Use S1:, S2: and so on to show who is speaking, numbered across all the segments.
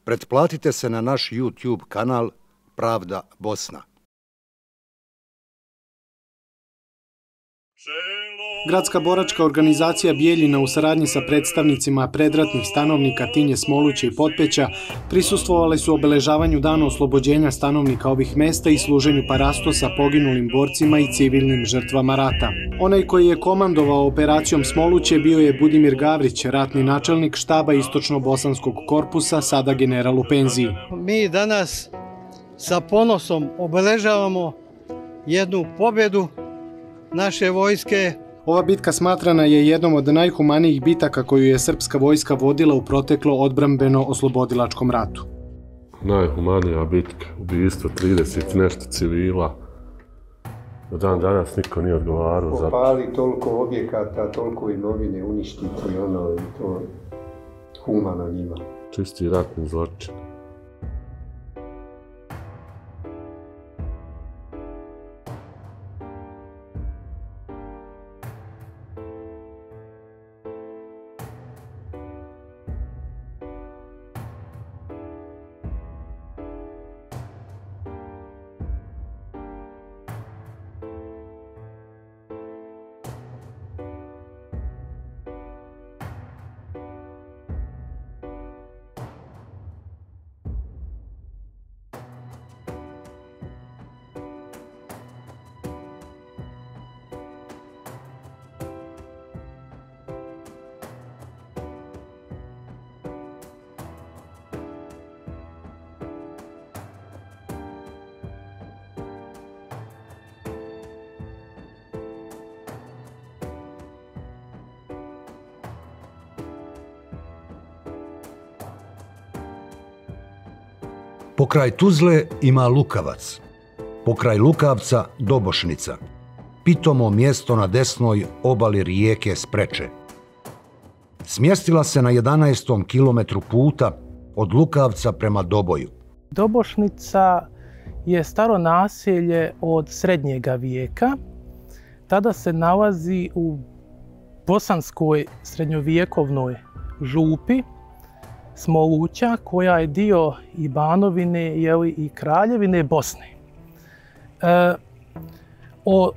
S1: Pretplatite se na naš YouTube kanal Pravda Bosna.
S2: Gradska boračka organizacija Bijeljina u saradnji sa predstavnicima predratnih stanovnika Tinje, Smoluće i Potpeća prisustvovali su obeležavanju dana oslobođenja stanovnika ovih mesta i služenju parastosa poginulim borcima i civilnim žrtvama rata. Onaj koji je komandovao operacijom Smoluće bio je Budimir Gavrić, ratni načelnik štaba Istočno-bosanskog korpusa, sada general u penziji.
S3: Mi danas sa ponosom obeležavamo jednu pobjedu naše vojske.
S2: Ova bitka smatrana je jednom od najhumanijih bitaka koju je srpska vojska vodila u proteklo odbrambeno-oslobodilačkom ratu.
S4: Najhumanija bitka, ubistvo 30 nešto civila. Do dan danas niko nije odgovarao za to.
S5: Popali toliko objekata, toliko imovine, uništiti to humano njima.
S4: Čisti ratni zločin.
S1: Pokraj Tuzle ima Lukavac, pokraj Lukavca Dobošnica, pitomo mjesto na desnoj obali rijeke Spreče. Smjestila se na 11. kilometru puta od Lukavca prema Doboju.
S6: Dobošnica je staro naselje od srednjega vijeka. Tada se nalazi u bosanskoj srednjovjekovnoj župi Smoluća, koja je dio i Banovine i Kraljevine Bosne. O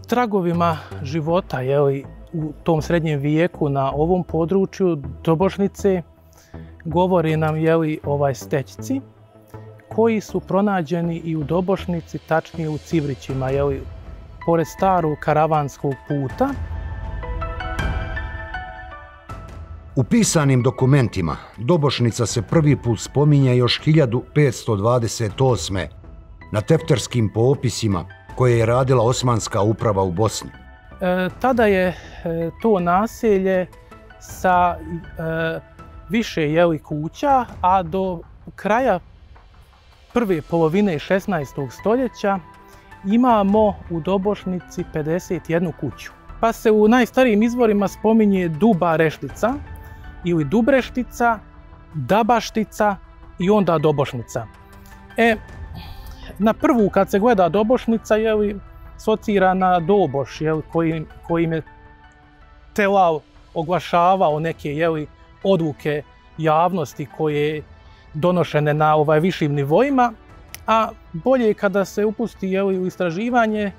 S6: tragovima života u tom srednjem vijeku na ovom području Dobošnice govore nam stećci koji su pronađeni i u Dobošnici, tačnije u Civrićima, pored starog karavanskog puta.
S1: U pisanim dokumentima Dobošnica se prvi put spominje još 1528. na tefterskim popisima koje je radila Osmanska uprava u Bosni.
S6: Tada je to naselje sa više kuća, a do kraja prve polovine 16. stoljeća imamo u Dobošnici 51 kuću. Pa se u najstarijim izvorima spominje Duba Reštica ili Dubreštica, Dabaštica i onda Dobošnica. Na prvu kad se gleda Dobošnica, asocira na Doboš, kojim je Telal oglašavao neke odluke javnosti koje donošene na višim nivoima, a bolje kada se upusti u istraživanje,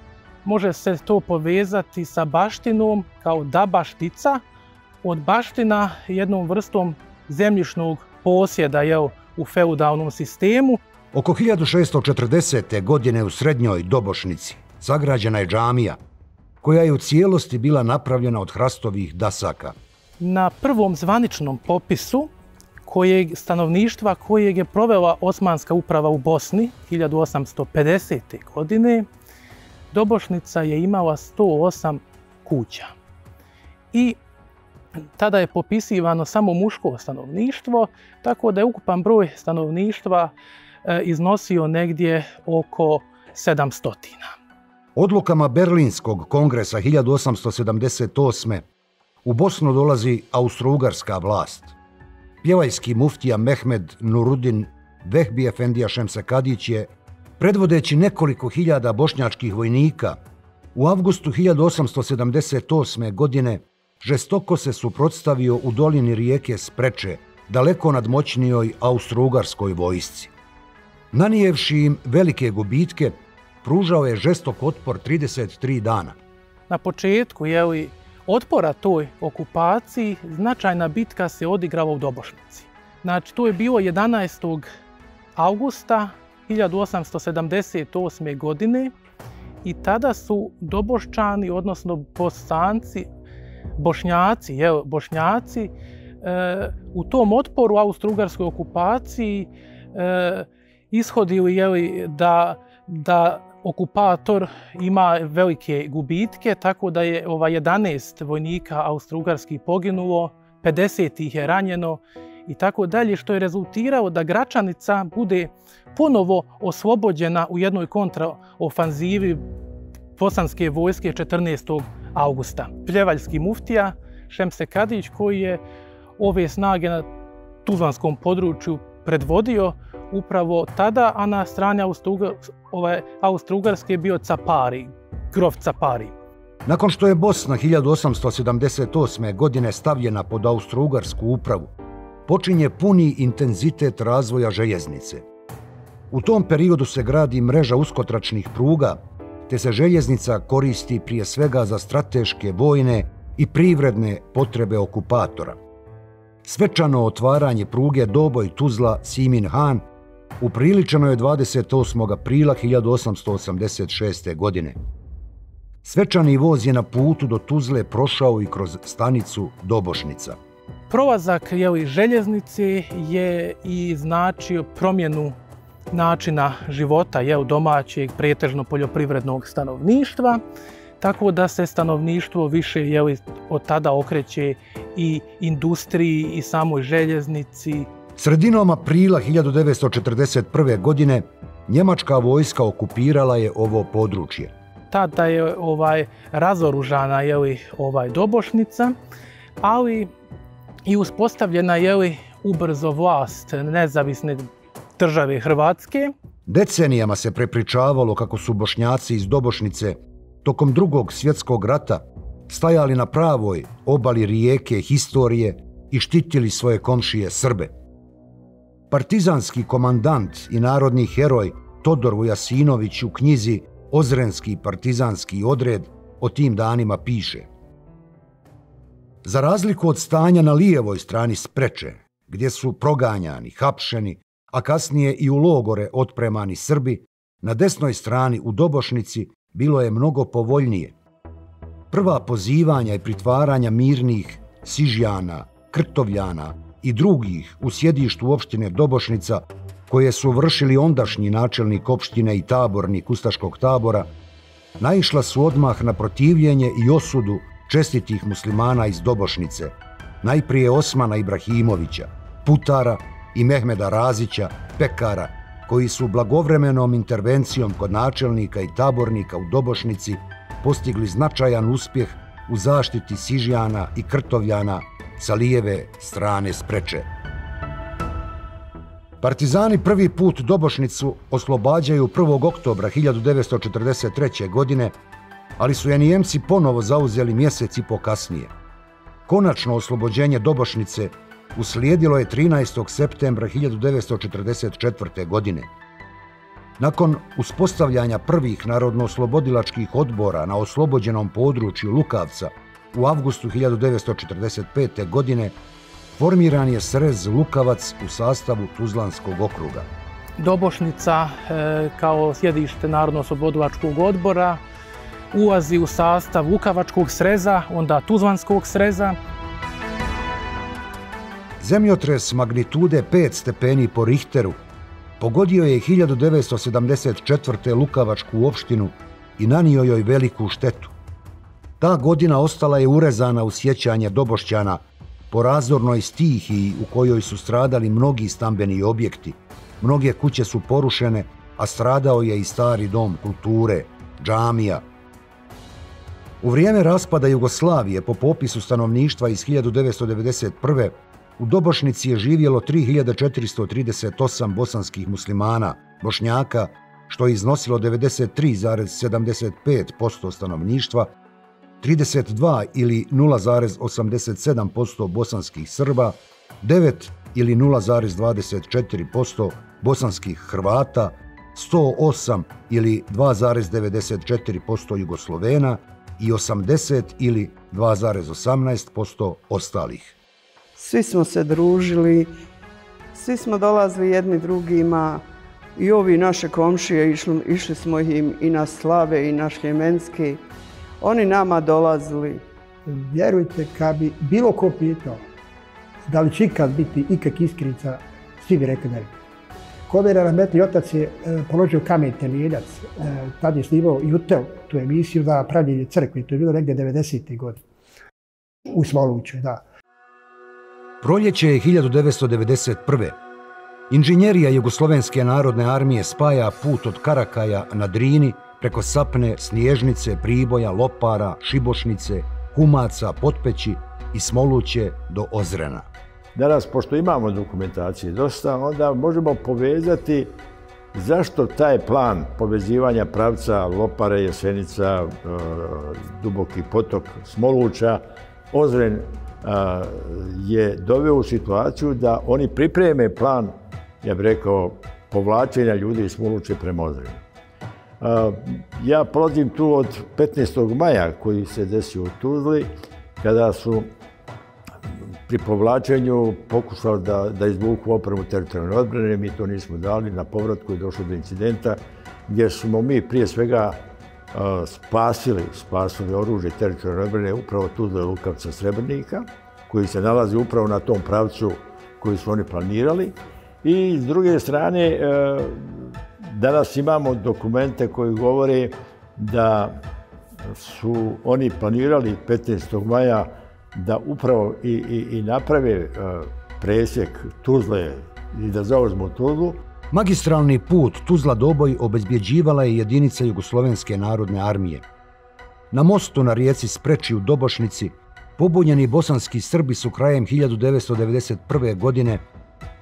S6: može se to povezati sa baštinom kao Dabaštica, od baština jednom vrstom zemljišnog posjeda u feudalnom sistemu.
S1: Oko 1640. godine u srednjoj Dobošnici sagrađena je džamija, koja je u cijelosti bila napravljena od hrastovih dasaka.
S6: Na prvom zvaničnom popisu stanovništva kojeg je provela Osmanska uprava u Bosni 1850. godine, Dobošnica je imala 108 kuća. I tada je popisivano samo muško stanovništvo, tako da je ukupan broj stanovništva iznosio negdje oko 700.
S1: Odlukama Berlinskog kongresa 1878. u Bosnu dolazi austro-ugarska vlast. Pjevajski muftija Mehmed Nurudin Vehbi Efendija Šemsekadić je, predvodeći nekoliko hiljada bošnjačkih vojnika, u avgustu 1878. godine žestoko se suprotstavio u dolini rijeke Spreče daleko nadmoćnijoj austro-ugarskoj vojsci. Nanijevši im velike gubitke, pružao je žestok otpor 33 dana.
S6: Na početku otpora toj okupaciji značajna bitka se odigrala u Dobošnici. Znači, to je bilo 11. augusta 1878. godine i tada su Doboščani, odnosno Bosanci, Bošnjaci, u tom otporu austro-ugarskoj okupaciji ishodili da okupator ima velike gubitke, tako da je 11 vojnika austro-ugarskih poginulo, 50 ih je ranjeno i tako dalje, što je rezultiralo da Gračanica bude ponovo oslobođena u jednoj kontraofanzivi bosanske vojske 14. augusta. Pljevaljski muftija Šemse Kadić, koji je ove snage na tuzlanskom području predvodio upravo tada, a na strani Austro-Ugarske je bio Capari, grof Capari.
S1: Nakon što je Bosna 1878. godine stavljena pod austro-ugarsku upravu, počinje puni intenzitet razvoja željeznice. U tom periodu se gradi mreža uskotračnih pruga, te se željeznica koristi prije svega za strateške, vojne i privredne potrebe okupatora. Svečano otvaranje pruge Doboj-Tuzla-Simin-Han upriličeno je 28. aprila 1886. godine. Svečani voz je na putu do Tuzle prošao i kroz stanicu Dobošnica.
S6: Prolazak željeznice je i značio promjenu načina života domaćeg, pretežno poljoprivrednog stanovništva, tako da se stanovništvo više od tada okreće i industriji i samoj željeznici.
S1: Sredinom aprila 1941. godine njemačka vojska okupirala je ovo područje.
S6: Tada je razoružana Dobošnica, ali i uspostavljena ubrzo vlast nezavisne države Hrvatske.
S1: Decenijama se prepričavalo kako su Bošnjaci iz Dobošnice tokom Drugog svjetskog rata stajali na pravoj obali rijeke historije i štitili svoje komšije Srbe. Partizanski komandant i narodni heroj Todor Vujasinović u knjizi Ozrenski partizanski odred o tim danima piše: za razliku od stanja na lijevoj strani Spreče, gdje su proganjani, hapšeni, a kasnije i u logore otpremani Srbi, na desnoj strani u Dobošnici bilo je mnogo povoljnije. Prva pozivanja i pritvaranja mirnih Sižjana, Krtovljana i drugih u sjedištu opštine Dobošnica, koje su vršili ondašnji načelnik opštine i tabornik ustaškog tabora, naišla su odmah na protivljenje i osudu čestitih muslimana iz Dobošnice, najprije Osmana Ibrahimovića, Putara i Mehmeda Razića, Pekara, koji su blagovremenom intervencijom kod načelnika i tabornika u Dobošnici postigli značajan uspjeh u zaštiti Sižjana i Krtovljana sa lijeve strane Spreče. Partizani prvi put Dobošnicu oslobađaju 1. oktobra 1943. godine, ali su je Nijemci ponovo zauzeli mjesec i po kasnije. Konačno oslobođenje Dobošnice uslijedilo je 13. septembra 1944. godine. Nakon uspostavljanja prvih narodno-oslobodilačkih odbora na oslobođenom području Lukavca u avgustu 1945. godine, formiran je srez Lukavac u sastavu Tuzlanskog okruga.
S6: Dobošnica kao sjedište Narodno-oslobodilačkog odbora ulazi u sastav Lukavačkog sreza, onda Tuzlanskog sreza.
S1: Zemljotres magnitude 5 stepeni po Richteru pogodio je 1974. Lukavačku opštinu i nanio joj veliku štetu. Ta godina ostala je urezana u sjećanje Dobošćana po razornoj stihiji u kojoj su stradali mnogi stambeni objekti. Mnoge kuće su porušene, a stradao je i stari dom kulture, džamija. U vrijeme raspada Jugoslavije po popisu stanovništva iz 1991. u Dobošnici je živjelo 3438 bosanskih muslimana, Bošnjaka, što je iznosilo 93,75% stanovništva, 32 ili 0,87% bosanskih Srba, 9 ili 0,24% bosanskih Hrvata, 108 ili 2,94% Jugoslovena i 80 ili 2,18% ostalih.
S7: Svi smo se družili, svi smo dolazili jedni drugima i ovi naše komšije, išli smo im i na slave i na šljemenski. Oni nama dolazili.
S8: Vjerujte, kad bi bilo ko pitao da li će ikad biti ikak iskrica, svi bi rekli da je. Komera Rahmetli otac je položio kamen temeljac. Tad je snimao Jutel, tu emisiju za pravljenje crkve. To je bilo negdje 90. godine. U Smoluću, da.
S1: Proljeće je 1991. Inženjerija Jugoslovenske narodne armije spaja put od Karakaja na Drini preko Sapne, Snježnice, Priboja, Lopara, Šibošnice, Humaca, Potpeći i Smoluće do Ozrena.
S9: Danas, pošto imamo dokumentacije dosta, onda možemo povezati zašto taj plan povezivanja pravca Lopare, Jesenica, Duboki potok, Smoluća, Ozren je doveo u situaciju da oni pripreme plan, ja bih rekao, povlačenja ljudi iz Smoluće prema Ozrenu. Ja polazim tu od 15. maja koji se desio u Tuzli, kada su pri povlačenju pokušali da izvuku opremu teritorijalne odbrane, mi to nismo dali, na povratku je došlo do incidenta gdje smo mi prije svega spasili oružje teritorijalne odbrane upravo Tuzle, Lukavca, Srebrenika, koji se nalazi upravo na tom pravcu koji su oni planirali. I s druge strane, danas imamo dokumente koji govore da su oni planirali 15. maja da upravo i naprave presjek Tuzle i da zauzmu Tuzlu.
S1: Magistralni put Tuzla-Doboj obezbjeđivala je jedinica Jugoslovenske narodne armije. Na mostu na rijeci Spreči u Dobošnici pobunjeni bosanski Srbi su krajem 1991. godine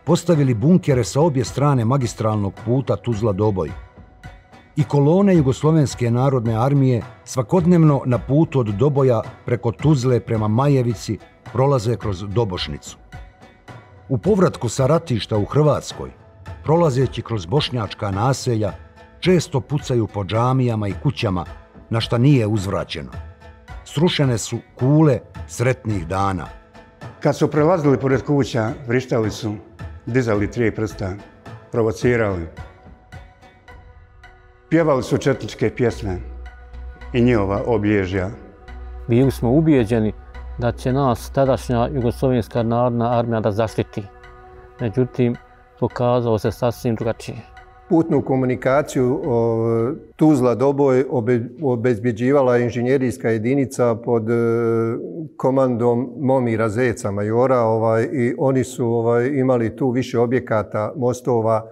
S1: postavili bunkere sa obje strane magistralnog puta Tuzla-Doboj. I kolone Jugoslovenske narodne armije svakodnevno na putu od Doboja preko Tuzle prema Majevici prolaze kroz Dobošnicu. U povratku sa ratišta u Hrvatskoj, prolazeći kroz bošnjačka naselja, često pucaju po džamijama i kućama, na šta nije uzvraćeno. Srušene su kule sretnih dana.
S5: Kad su prelazili pored kuća, vrištali su, dizali 3 prsta, provocirali. Pjevali su četničke pjesme i njihova obilježja.
S10: Bili smo ubijeđeni da će nas tadašnja Jugoslovenska narodna armija da zaštiti. Međutim, pokazalo se sasvim drugačije.
S5: Putnu komunikaciju Tuzla-Doboj obezbjeđivala inženjerijska jedinica pod komandom Momira Zeca, majora, i oni su imali tu više objekata, mostova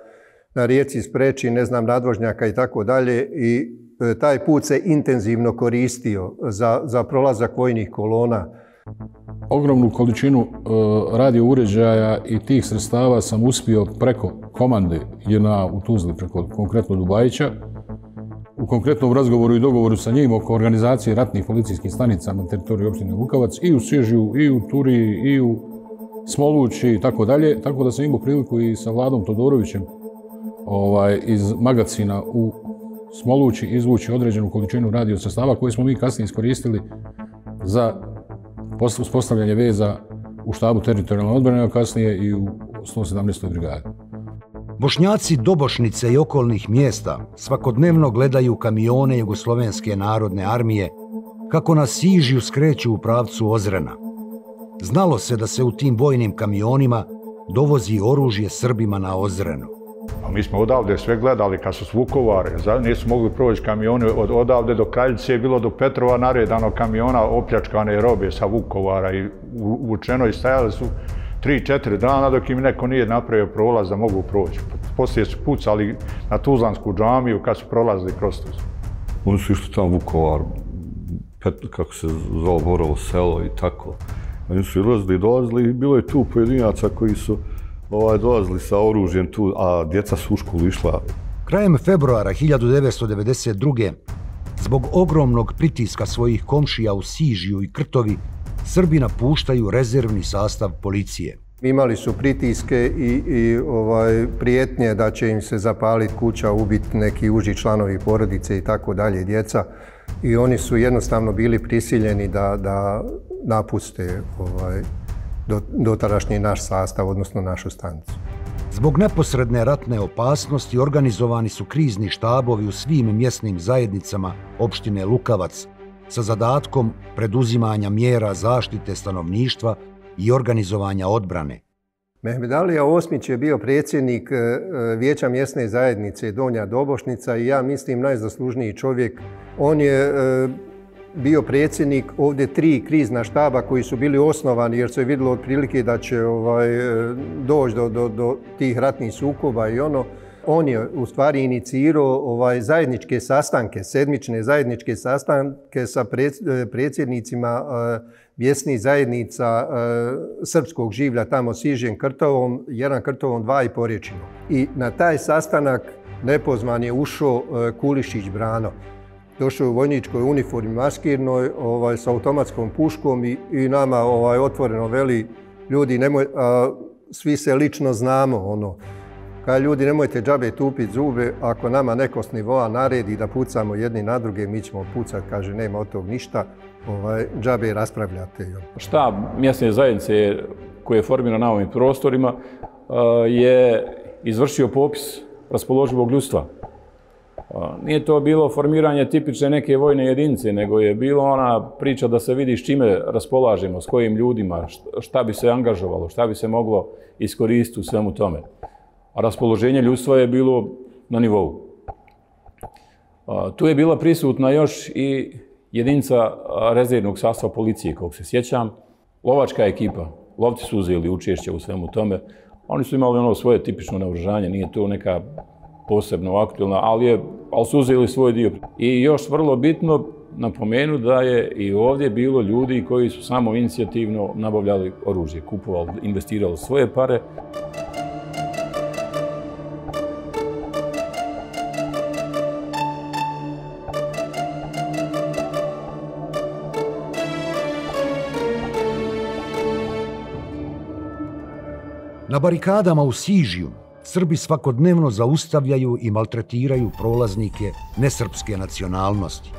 S5: na rijeci Spreči, nadvožnjaka i tako dalje, i taj put se intenzivno koristio za prolazak vojnih kolona.
S11: Ogromnu količinu radio uređaja i tih sredstava sam uspio preko komande JNA u Tuzli, preko konkretno Dubajića, u konkretnom razgovoru i dogovoru sa njim oko organizacije ratnih policijskih stanica na teritoriju opštine Lukavac i u Sježiju, i u Turiji, i u Smolući i tako dalje, tako da sam imao priliku i sa Vladom Todorovićem iz magacina u Smolući izvući određenu količinu radio sredstava koje smo mi kasnije iskoristili za uspostavljanje veza u štabu teritorijalne odbrane, a kasnije i u 117. brigadi.
S1: Bošnjaci Dobošnice i okolnih mjesta svakodnevno gledaju kamione Jugoslovenske narodne armije kako na Sižiju skreću u pravcu Ozrena. Znalo se da se u tim vojnim kamionima dovozi oružje Srbima na Ozrenu.
S12: Mi smo odavde sve gledali kad su s Vukovara, nisu mogli proći kamioni odavde do Kraljice, je bilo do Petrova naredano kamiona opljačkane robe sa Vukovara i uvučeno i stajali su 3-4 dana dok im neko nije napravio prolaz da mogu proći. Poslije su pucali na Tuzlansku džamiju kad su prolazili kroz Tuzlu.
S4: Oni su išli tamo Vukovar, kako se zvalo Borovo selo i tako. Oni su ilazili i dolazili i bilo je tu pojedinaca koji su dolazili sa oružjem tu, a djeca su u školu išla.
S1: Krajem februara 1992. zbog ogromnog pritiska svojih komšija u Sižiju i Krtovi, Srbi napuštaju rezervni sastav policije.
S5: Imali su pritiske i prijetnje da će im se zapaliti kuća, ubiti neki uži članovi porodice i tako dalje, djeca. I oni su jednostavno bili prisiljeni da napuste dotadašnji naš sastav, odnosno našu stanicu.
S1: Zbog neposredne ratne opasnosti organizovani su krizni štabovi u svim mjesnim zajednicama opštine Lukavac sa zadatkom preduzimanja mjera zaštite stanovništva i organizovanja odbrane.
S5: Mehmedalija Osmić je bio predsjednik Vijeća mjesne zajednice Donja Dobošnica i ja mislim najzaslužniji čovjek. On je bio predsjednik ovdje 3 krizna štaba koji su bili osnovani jer se vidjelo otprilike da će doći do tih ratnih sukoba i ono. On je u stvari inicirao zajedničke sastanke, sedmične zajedničke sastanke sa predsjednicima mjesnih zajednica srpskog življa tamo Sižen Krtovom, 1 Krtovom, 2 i Porječinom. I na taj sastanak nepozvan je ušao Kulišić Brano. Došao je u vojničkoj uniformi maskirnoj s automatskom puškom i nama otvoreno veli ljudi, svi se lično znamo. Kaže, ljudi, nemojte džabe tupiti zube, ako nama neko s nivoa naredi da pucamo jedni na druge, mi ćemo pucati, kaže, nema od tog ništa, džabe raspravljate.
S13: Štab mjesne zajednice koji je formiran na ovim prostorima je izvršio popis raspoloživog ljudstva. Nije to bilo formiranje tipične neke vojne jedinice, nego je bilo ona priča da se vidi s čime raspolažemo, s kojim ljudima, šta bi se angažovalo, šta bi se moglo iskoristiti u svemu tome. A raspoloženje ljudstva je bilo na nivou. Tu je bila prisutna još i jedinica rezervnog sastava policije, kog se sjećam, lovačka ekipa. Lovci su uzeli učešće u svemu tome. Oni su imali svoje tipično naoružanje, nije to neka posebno aktualna, ali su uzeli svoj dio. I još vrlo bitno napomenu da je i ovdje bilo ljudi koji su samo inicijativno nabavljali oružje, kupovali, investirali svoje pare.
S1: Na barikadama u Sižiju Srbi svakodnevno zaustavljaju i maltretiraju prolaznike nesrpske nacionalnosti.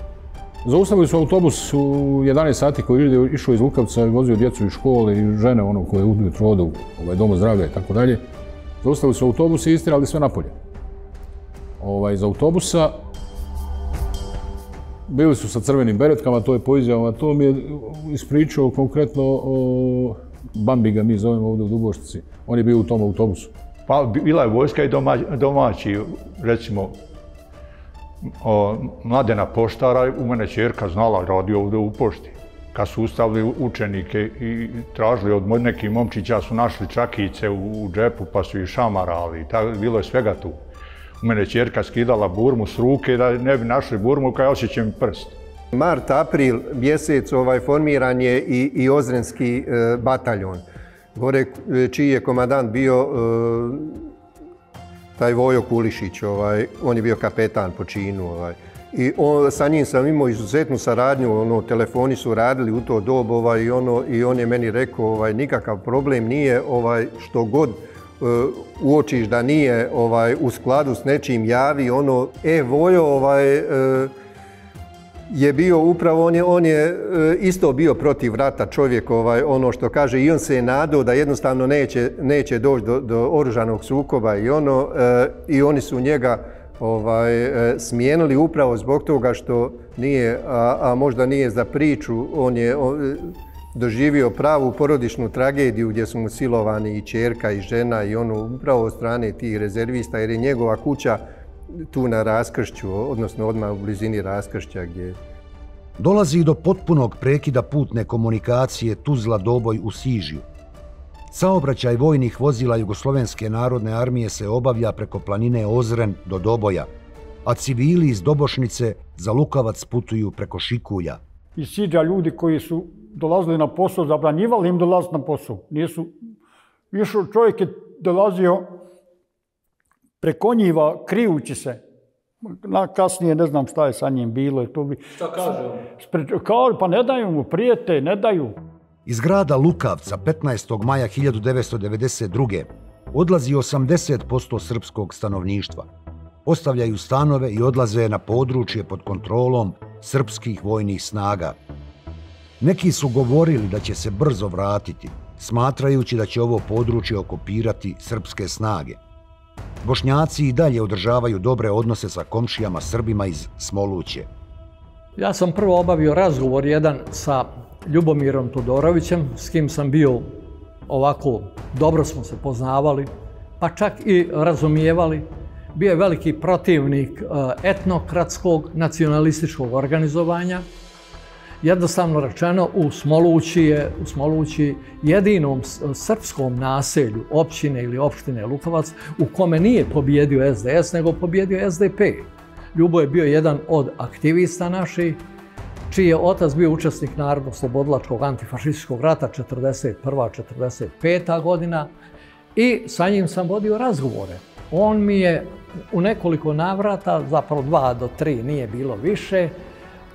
S11: Zaustavili su autobus u 11 sati koji je išao iz Lukavca i vozio djecu iz škole i žene koje ujutro ode u domu zdravlja i tako dalje. Zaustavili su autobus i istirali sve napolje. Iz autobusa bili su sa crvenim beretkama, to je po izjavama, to mi je ispričao konkretno Bambi ga mi zovemo ovdje u Dubošnici. On je bio u tom autobusu.
S12: Pa bila je vojska i domaći, recimo, Mladena poštara, u mene ćerka znala, radi ovdje u pošti. Kad su ustavili učenike i tražili od nekih momčića, su našli čakice u džepu pa su ih šamarali. Bilo je svega tu. U mene ćerka skidala burmu s ruke da ne bi našli burmu, kada osjećam prst.
S5: Mart, april mjesec formiran je i Ozrenski bataljon, gore čiji je komandant bio taj Vojo Kulišić, on je bio kapetan po činu. I sa njim sam imao izuzetnu saradnju, telefoni su radili u to dobu i on je meni rekao nikakav problem nije što god uočiš da nije u skladu s nečim javi, Vojo je bio upravo, on je isto bio protiv rata čovjek, ono što kaže, i on se je nadao da jednostavno neće doći do oružanog sukoba i oni su njega smijenili upravo zbog toga što nije, a možda nije za priču, on je doživio pravu porodičnu tragediju gdje su mu silovani i ćerka i žena i upravo od strane tih rezervista, jer je njegova kuća tu na raskršću, odnosno odmah u blizini raskršća gdje...
S1: Dolazi do potpunog prekida putne komunikacije Tuzla-Doboj u Sižiju. Saobraćaj vojnih vozila Jugoslovenske narodne armije se obavlja preko planine Ozren do Doboja, a civili iz Dobošnice za Lukavac putuju preko Šikulja.
S14: Iz Siđa ljudi koji su dolazili na posao, zabranjivali im dolaziti na posao. Čovjek je dolazio preko njiva, krijući se. Kasnije ne znam šta je sa njim bilo.
S10: Šta kaže on?
S14: Pa ne daju mu, prijete, ne daju.
S1: Iz grada Lukavca 15. maja 1992. odlazi 80% srpskog stanovništva. Ostavljaju stanove i odlaze na područje pod kontrolom srpskih vojnih snaga. Neki su govorili da će se brzo vratiti, smatrajući da će ovo područje okupirati srpske snage. Bošnjaci i dalje održavaju dobre odnose sa komšijama Srbima iz Smoluće.
S15: Ja sam prvo obavio razgovor jedan sa Ljubomirom Todorovićem, s kim sam bio ovako, dobro smo se poznavali, pa čak i razumijevali. Bio je veliki protivnik etnokratskog nacionalističkog organizovanja. Jednostavno rečeno, u Smolući jedinom srpskom naselju općine ili opštine Lukavac u kome nije pobjedio SDS, nego pobjedio SDP. Ljubo je bio jedan od aktivista naših, čiji je otac bio učesnik Narodno-slobodilačkog antifašističkog rata 1941-1945. godina i sa njim sam vodio razgovore. On mi je u nekoliko navrata, zapravo 2 do 3, nije bilo više,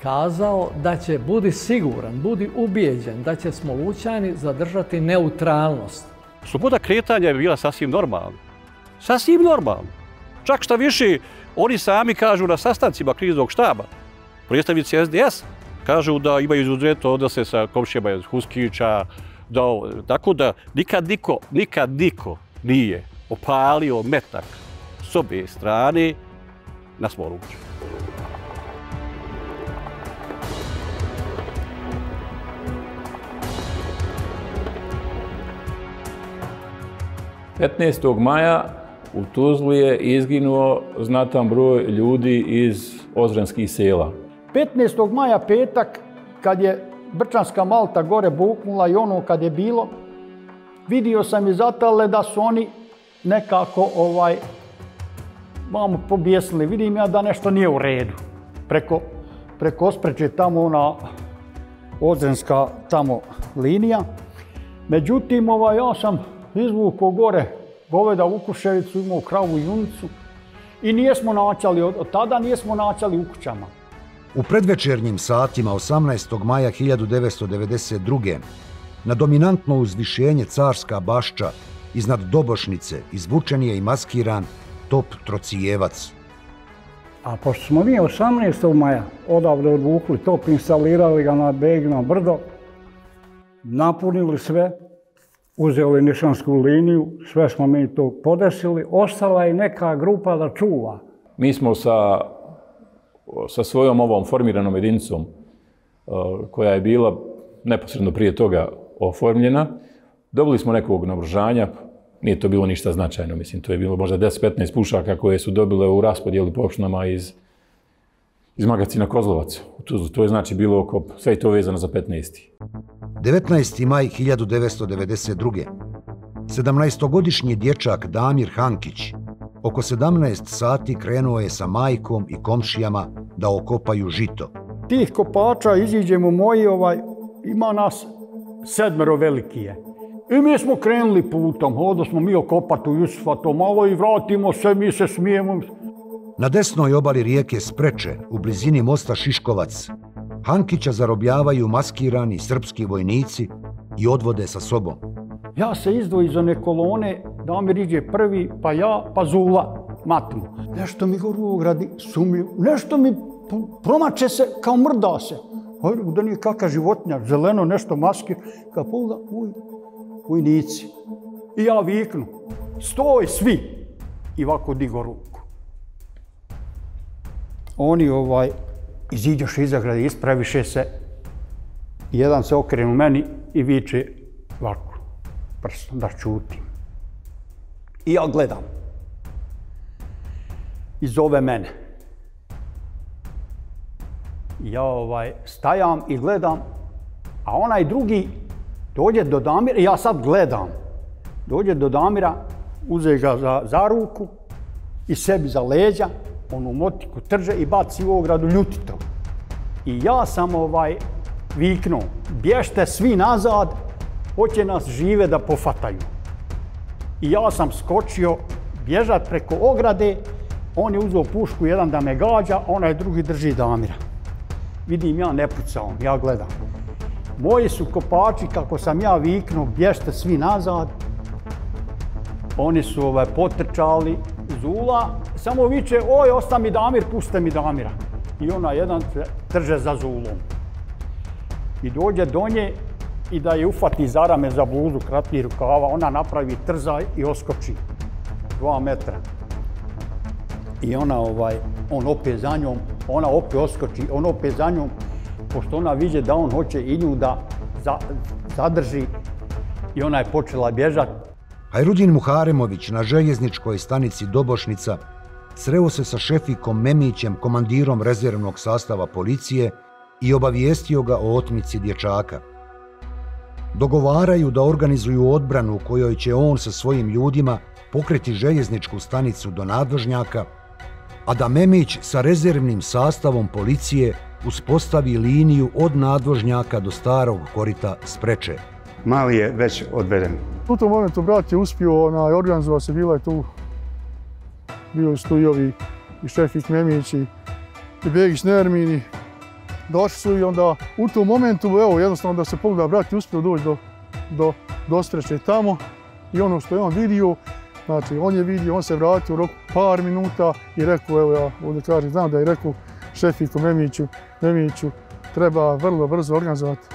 S15: kazao da će, budi siguran, budi ubijeđen, da će Smolućani zadržati neutralnost.
S16: Sloboda kretanja je bila sasvim normalna. Sasvim normalna. Čak šta više, oni sami kažu na sastancima kriznog štaba, predstavnici SDS, kažu da imaju izuzetno odnose sa komšijama iz Huskića, tako da nikad niko nije opalio metak s obje strane na Smoluću.
S13: Maja u Tuzli je izginuo znatan broj ljudi iz ozrenskih sela.
S14: 15. maja petak, kad je Brčanska Malta gore buknula i ono kad je bilo, vidio sam iz Atale da su oni nekako vamo pobjesnili. Vidim ja da nešto nije u redu. Preko Ospreče tamo ona ozrenska tamo linija. Međutim, ja sam izvukao gore goveda Vukuševicu, imao kravu i junicu i nismo naćali, od tada nismo naćali u kućama.
S1: U predvečernjim satima 18. maja 1992. na dominantno uzvišenje Carska bašča iznad Dobošnice izvučen je i maskiran top Trocijevac.
S14: A pošto smo mi 18. maja odavde odvukli top, instalirali ga na Begino brdo, napunili sve, uzeli nišansku liniju, sve smo mi to podesili, ostala je neka grupa da čuva.
S13: Mi smo sa svojom ovom formiranom jedinicom, koja je bila neposredno prije toga oformljena, dobili smo nekog naoružanja, nije to bilo ništa značajno, mislim, to je bilo možda 10-15 pušaka koje su dobile u raspodijeli po opštinama iz magacina Kozlovac. To je znači bilo oko, sve je to vezano za 15.
S1: 19. maj 1992. 17-godišnji dječak Damir Hankić oko 17 sati krenuo je sa majkom i komšijama da okopaju žito.
S14: Tih kopača iziđemo moji, ima nas 7 veliki je. I mi smo krenuli putom, hodo smo mi okopati u Jusufa to malo i vratimo se, mi se smijemo.
S1: Na desnoj obali rijeke Spreče, u blizini mosta Šiškovac, Hankića zarobljavaju maskirani srpski vojnici i odvode sa sobom.
S14: Ja se izdvoji iz one kolone, Damir iđe prvi, pa ja, pa Zula, matmu. Nešto mi goru ogradi, sumlju, nešto mi promače se, kao mrda se. Da nije kakav životinja, zeleno nešto maskir, kao pogleda, vojnici. I ja viknu, stoj svi! I ovako digo ruku. Oni iziđoše iza grade, ispraviše se. Jedan se okrenu meni i viče ovako, prstom da čutim. I ja gledam. I zove mene. Ja stajam i gledam, a onaj drugi dođe do Damira, ja sad gledam. Dođe do Damira, uze ga za ruku i sebi za leđa, onu motiku trže i baci u ogradu ljutito. I ja sam viknuo, bježte svi nazad, hoće nas žive da pofataju. I ja sam skočio bježat preko ograde, on je uzeo pušku jedan da me gađa, onaj drugi drži Damira. Vidim ja, ne pucao, ja gledam. Moji su kopači, kako sam ja viknuo, bježte svi nazad. Oni su potrčali Zula, samo viče, oj, osta mi Damir, puste mi Damira. I ona jedan trže za Zulom. I dođe do nje i da je ufati za rame, za bluzu, kratkih rukava, ona napravi trzaj i oskoči 2 metra. I ona, on opet za njom, ona opet oskoči, on opet za njom, pošto ona vidje da on hoće i nju da zadrži i ona je počela bježati.
S1: Hajrudin Muharemović na željezničkoj stanici Dobošnica sreo se sa šefikom Memićem, komandirom rezervnog sastava policije, i obavijestio ga o otmici dječaka. Dogovaraju da organizuju odbranu u kojoj će on sa svojim ljudima pokreti željezničku stanicu do nadvožnjaka, a da Memić sa rezervnim sastavom policije uspostavi liniju od nadvožnjaka do starog korita Spreče.
S17: Mali je već odveden.
S18: U tom momentu brat je uspio organizovao se, bila je tu, bio su tu i ovi i šefik Memić i Begić Nermin. Došli su i onda u tom momentu, evo, jednostavno da se pogleda, brat je uspio doći do Spreče tamo i ono što je on vidio, znači on je vidio, on se vratio u roku par minuta i rekao, evo ja ovdje kažem, znam da je rekao šefiku Memiću, treba vrlo brzo organizovati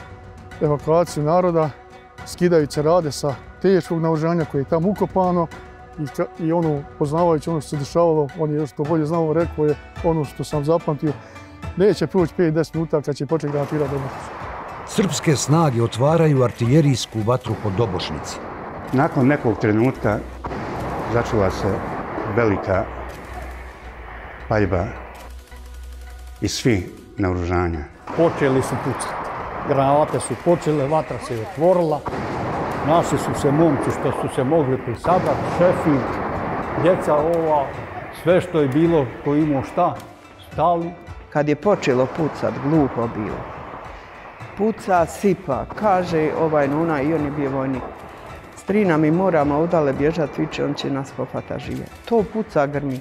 S18: evakuaciju naroda, skidajući rade sa teškog naoružanja koje je tamo ukopano i ono, poznavajući ono što se dešavalo, on je još to bolje znao, rekao je ono što sam zapamtio, neće proći 5-10 minuta kad će početi granatirati Dobošnicu.
S1: Srpske snage otvaraju artiljerijsku vatru po Dobošnici.
S17: Nakon nekog trenutka začula se velika paljba iz svih naoružanja.
S14: Počeli su pucati. Granate su počele, vatra se je otvorila. Naši su se momci što su se mogli prisadati, šefi, djeca ova, sve što je bilo, ko imao šta, stali.
S7: Kad je počelo pucat, glupo bilo. Puca, sipa, kaže ovaj Nuna i on je bio vojnik. Strina mi moramo odale bježati, viče, on će nas pofata žive. To puca, grmi.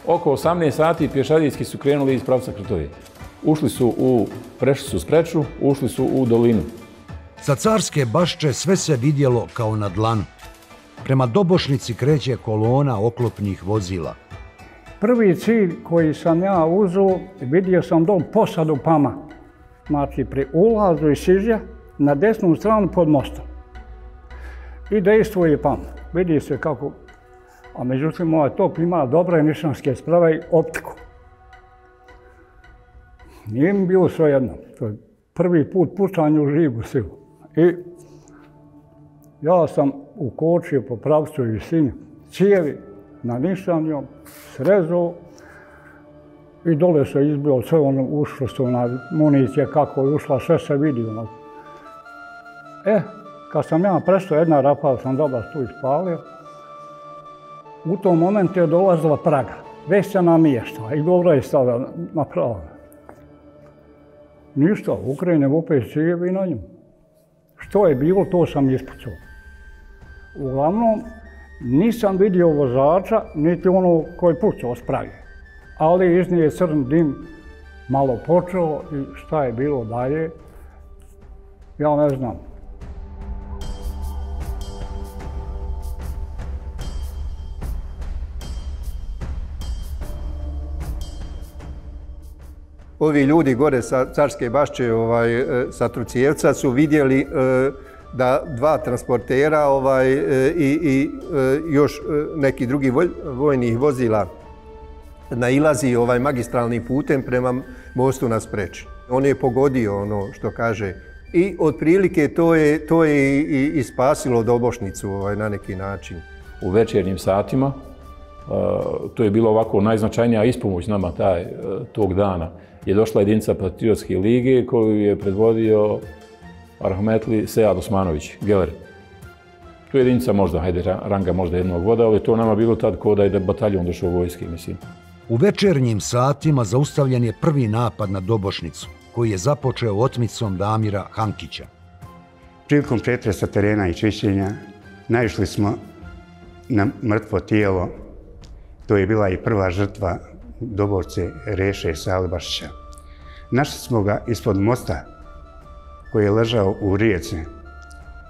S13: Oko 18 sati pješadijski su krenuli iz pravca Krtovije. Prešli su Spreču, ušli su u dolinu.
S1: Sa Carske bašče sve se vidjelo kao na dlanu. Prema Dobošnici kreće kolona oklopnih vozila.
S19: Prvi cilj koji sam ja uzeo, vidio sam dom posadu Pama. Znači, pri ulazu iz Sižja na desnu stranu pod mostom. I dejstvuje Pam. Vidi se kako... A međutim, ovaj top ima dobre nišanske sprave i optiku. Nije mi bilo sve jedno. To je prvi put pucanje u živu silu. I ja sam ukočio po pravcu i visini cijevi na nišanjom, srezao i dole se izbio sve ono ušlo su na municije kako je ušla, sve se vidi. Kad sam ja prestao jedna rapa, sam dobar tu ispalio. U tom momentu je dolazila praga. Već se namještala i dobro je stavila napravo. Ništa, Ukrajine opet cijevi na njemu. Što je bilo, to sam ispucao. Uglavnom, nisam vidio vozača, niti ono koji pucao s prage. Ali iz nje je crn dim malo počeo i šta je bilo dalje, ja ne znam.
S5: Ovi ljudi gore sa Carske bašče, sa Trucijevca su vidjeli da 2 transportera i još neki drugi vojnih vozila nailazi magistralnim putem prema mostu na Spreči. On je pogodio ono što kaže i otprilike to je i spasilo Dobošnicu na neki način.
S13: U večernjim satima, to je bilo ovako najznačajnija ispomoć nama tog dana, je došla jedinica Patriotske lige koju je predvodio Arhmetli Sejad Osmanović, Geler. Tu je jedinica možda, ranga možda jednog voda, ali to nama bilo tad kao da je bataljon došao u vojske, mislim.
S1: U večernjim satima zaustavljen je prvi napad na Dobošnicu, koji je započeo otmicom Damira Hankića.
S17: Prilikom pretresa terena i čišćenja naišli smo na mrtvo tijelo. To je bila i prva žrtva Doborce Reše Salibašića. Našli smo ga ispod mosta koji je ležao u rijeci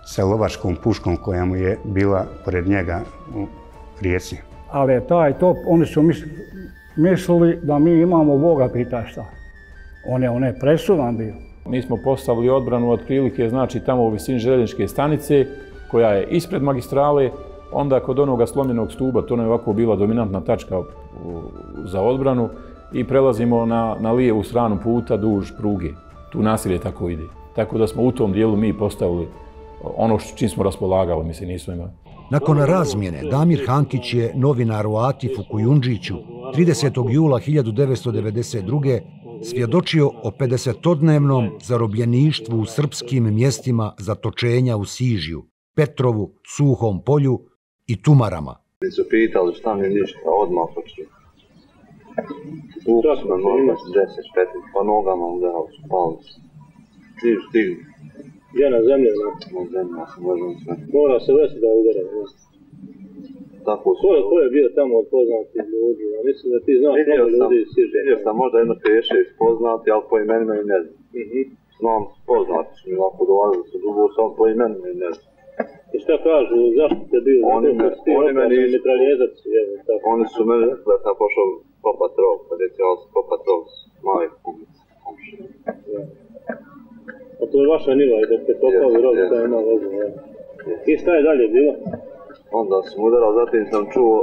S17: sa lovačkom puškom koja mu je bila pored njega u rijeci.
S19: Ali taj top, oni su mislili da mi imamo Boga pita šta. On je presudan bio.
S13: Mi smo postavili odbranu otprilike, znači tamo u visini željezničke stanice, koja je ispred magistrale, onda kod onoga slomljenog stuba, to nam je ovako bila dominantna tačka za odbranu, i prelazimo na lijevu stranu puta duž pruge. Tu nasilje tako ide. Tako da smo u tom dijelu mi postavili ono čim smo raspolagali, mislim, nismo imali.
S1: Nakon razmjene, Damir Hankić je novinaru Atifu Kujundžiću 30. jula 1992. svjedočio o 50-dnevnom zarobljeništvu u srpskim mjestima zatočenja u Sižju, Petrovu, Suhom polju i Tumarama.
S20: Mi su pitali šta mi ništa, odmah počeo. Tukli smo možda 10-15, pa nogama udarali su, pali su. Stigli.
S21: Gdje na zemlji?
S20: Na zemlji, ja sam možda sve.
S21: Mora se već da udarali.
S20: Tako su.
S21: Ko je bio tamo od poznatih ljudi? Mislim da ti znaš mnogo ljudi iz Sižja.
S20: Vidio sam možda jedno 5-6 poznati, ali po imenima i ne znam. Znam, poznati su mi ovako dolazili su dugo, samo po imenima i ne znam.
S21: I šta kažu, zašto te bio?
S20: Oni su meni rekli da sam pošao kopat rog, kad je cijelo se kopat rog s malih kumica.
S21: A to je vaša niva, dok te kopali rog, to je ima veze. I šta je dalje bilo?
S20: Onda sam udarao, zatim sam čuo,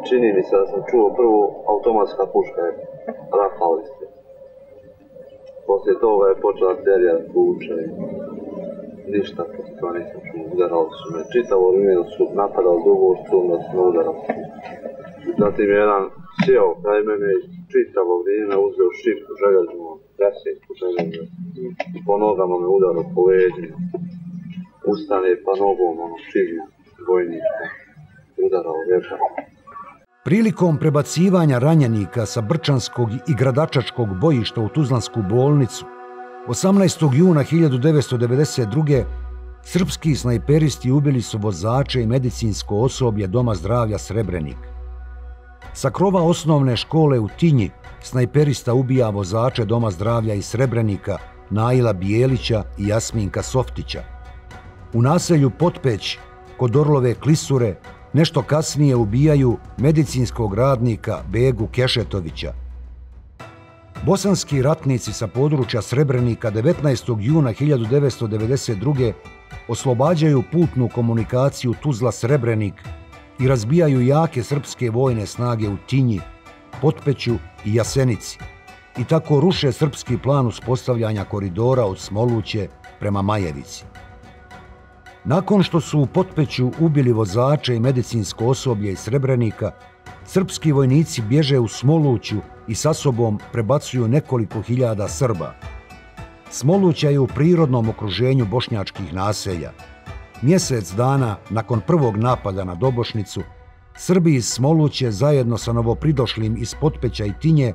S20: čini mi se da sam čuo prvu automatska puška, rafali ste. Poslije toga je počela serija tuče. Ništa, poslije toga nisam čuo, udarali su me. Čitavo vrijeme su napadali drugu strunu da su me udarali. Zatim je jedan sjeo kraj mene i čitavo vrijeme uzeo šipku željeznu, presjeku željeznu. Po nogama me udarao po leđima. Ustane pa nogom, čivlju, vojnička. Udarao lijepo.
S1: Prilikom prebacivanja ranjenika sa Brčanskog i Gradačačkog bojišta u Tuzlansku bolnicu, 18. juna 1992. srpski snajperisti ubili su vozače i medicinsko osoblje Doma zdravlja Srebrenik. Sa krova osnovne škole u Tinji snajperista ubija vozače Doma zdravlja iz Srebrenika Naila Bijelića i Jasminka Softića. U naselju Potpeć, kod Orlove Klisure, nešto kasnije ubijaju medicinskog radnika Begu Kešetovića. Bosanski ratnici sa područja Srebrenika 19. juna 1992. oslobađaju putnu komunikaciju Tuzla-Srebrenik i razbijaju jake srpske vojne snage u Tinji, Potpeću i Jasenici i tako ruše srpski plan uspostavljanja koridora od Smoluće prema Majevici. Nakon što su u Potpeću ubili vozače i medicinsko osoblje iz Srebrenika, srpski vojnici bježe u Smoluću i sa sobom prebacuju nekoliko hiljada Srba. Smoluća je u prirodnom okruženju bošnjačkih naselja. Mjesec dana nakon prvog napada na Dobošnicu, Srbi iz Smoluće zajedno sa novopridošlim iz Potpeća i Tinje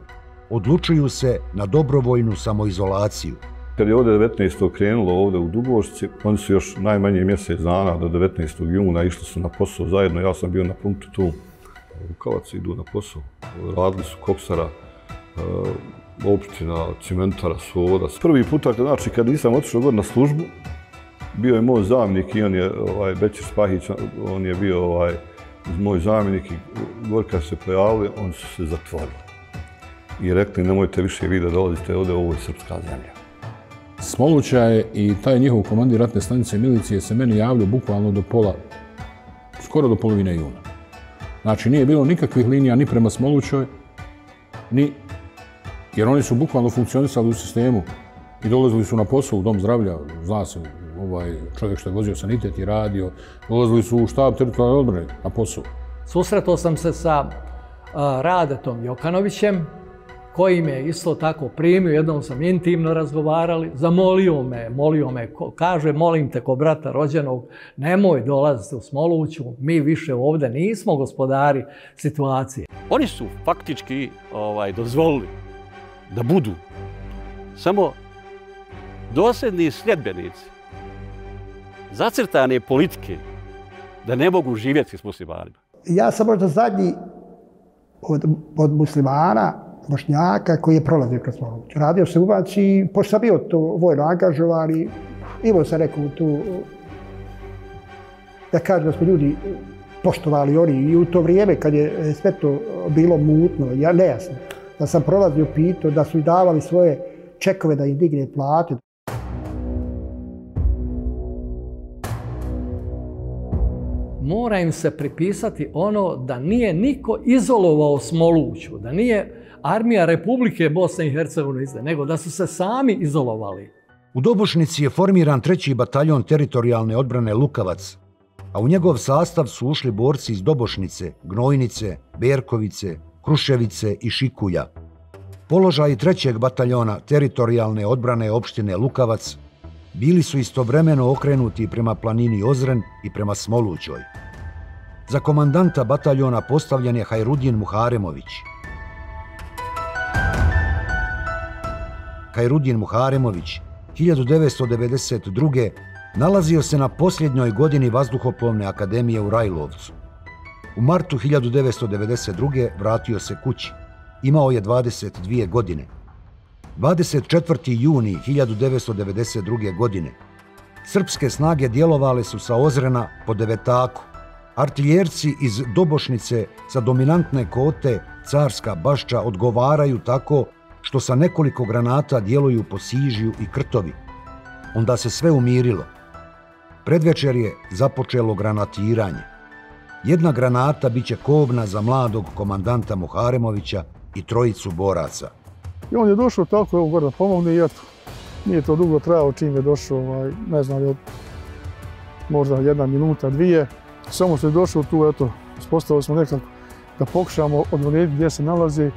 S1: odlučuju se na dobrovoljnu samoizolaciju.
S4: Kad je ovdje 19. krenulo ovdje u Dubošci, oni su još najmanje mjesec dana do 19. juna išli su na posao zajedno. Ja sam bio na punktu tu, Lukavac idu na posao. Radili su koksara, opština, cimentara, svoda. Prvi puta, znači kad nisam otišao god na službu, bio je moj zamjenik i on je, Bećir Spahić, on je bio moj zamjenik i gore kad se pojavili, oni su se zatvorili. I rekli, nemojte više vi da dolazite ovdje, ovo je srpska zemlja.
S11: Smoluća je i taj njihov komandir ratne stanice milicije se meni javljao bukvalno do skoro do polovine juna. Znači nije bilo nikakvih linija ni prema Smolućoj, jer oni su bukvalno funkcionisali u sistemu i dolazili su na posao u Dom zdravlja, zna se čovjek što je vozio sanitet i radio, dolazili su u štab teritorijalne odbrane na posao.
S15: Susretao sam se sa Radetom Jokanovićem, koji me isto tako primio, jednom sam intimno razgovarali, zamolio me, kaže, molim te ko brata rođenog, nemoj dolaziti u Smoluću, mi više ovdje nismo gospodari situacije.
S16: Oni su faktički dozvolili da budu samo dosljedni sljedbenici zacrtane politike da ne mogu živjeti s muslimanima.
S8: Ja sam možda zadnji od muslimana Bošnjaka koji je prolazio kroz Smoluć. Radio se u Baci i pošto sam bio to vojno angažovan i imao sam neku tu, da kažem da smo ljudi poštovali oni i u to vrijeme kad je sve to bilo mutno, nejasno, da sam prolazio pitao, da su i davali svoje čekove da im digne plate.
S15: Mora im se pripisati ono da nije niko izolovao Smoluću, da nije armija Republike Bosne i Hercegovine, nego da su se sami izolovali.
S1: U Dobošnici je formiran 3. bataljon teritorijalne odbrane Lukavac, a u njegov sastav su ušli borci iz Dobošnice, Gnojnice, Berkovice, Kruševice i Šikulja. Položaji 3. bataljona teritorijalne odbrane opštine Lukavac bili su istovremeno okrenuti prema planini Ozren i prema Smolućoj. Za komandanta bataljona postavljen je Hajrudin Muharemović. Hajrudin Muharemović 1992. nalazio se na posljednjoj godini Vazduhoplovne akademije u Rajlovcu. U martu 1992. vratio se kući. Imao je 22 godine. 24. juni 1992. godine srpske snage djelovale su sa Ozrena po Devetaku. Artiljerci iz Dobošnice sa dominantne kote Carska Bašča odgovaraju tako što sa nekoliko granata djeluju po Sižiju i Krtovi. Onda se sve umirilo. Predvečer je započelo granatiranje. Jedna granata bit će kobna za mladog komandanta Muharemovića i trojicu boraca.
S18: I on je došao tako, evo gore da pomogne i eto, nije to dugo trajao čim je došao, ne znam, možda 1 minuta, 2. Samo što je došao tu, eto, uspostavili smo nekako da pokušamo odvoditi gdje se nalazi.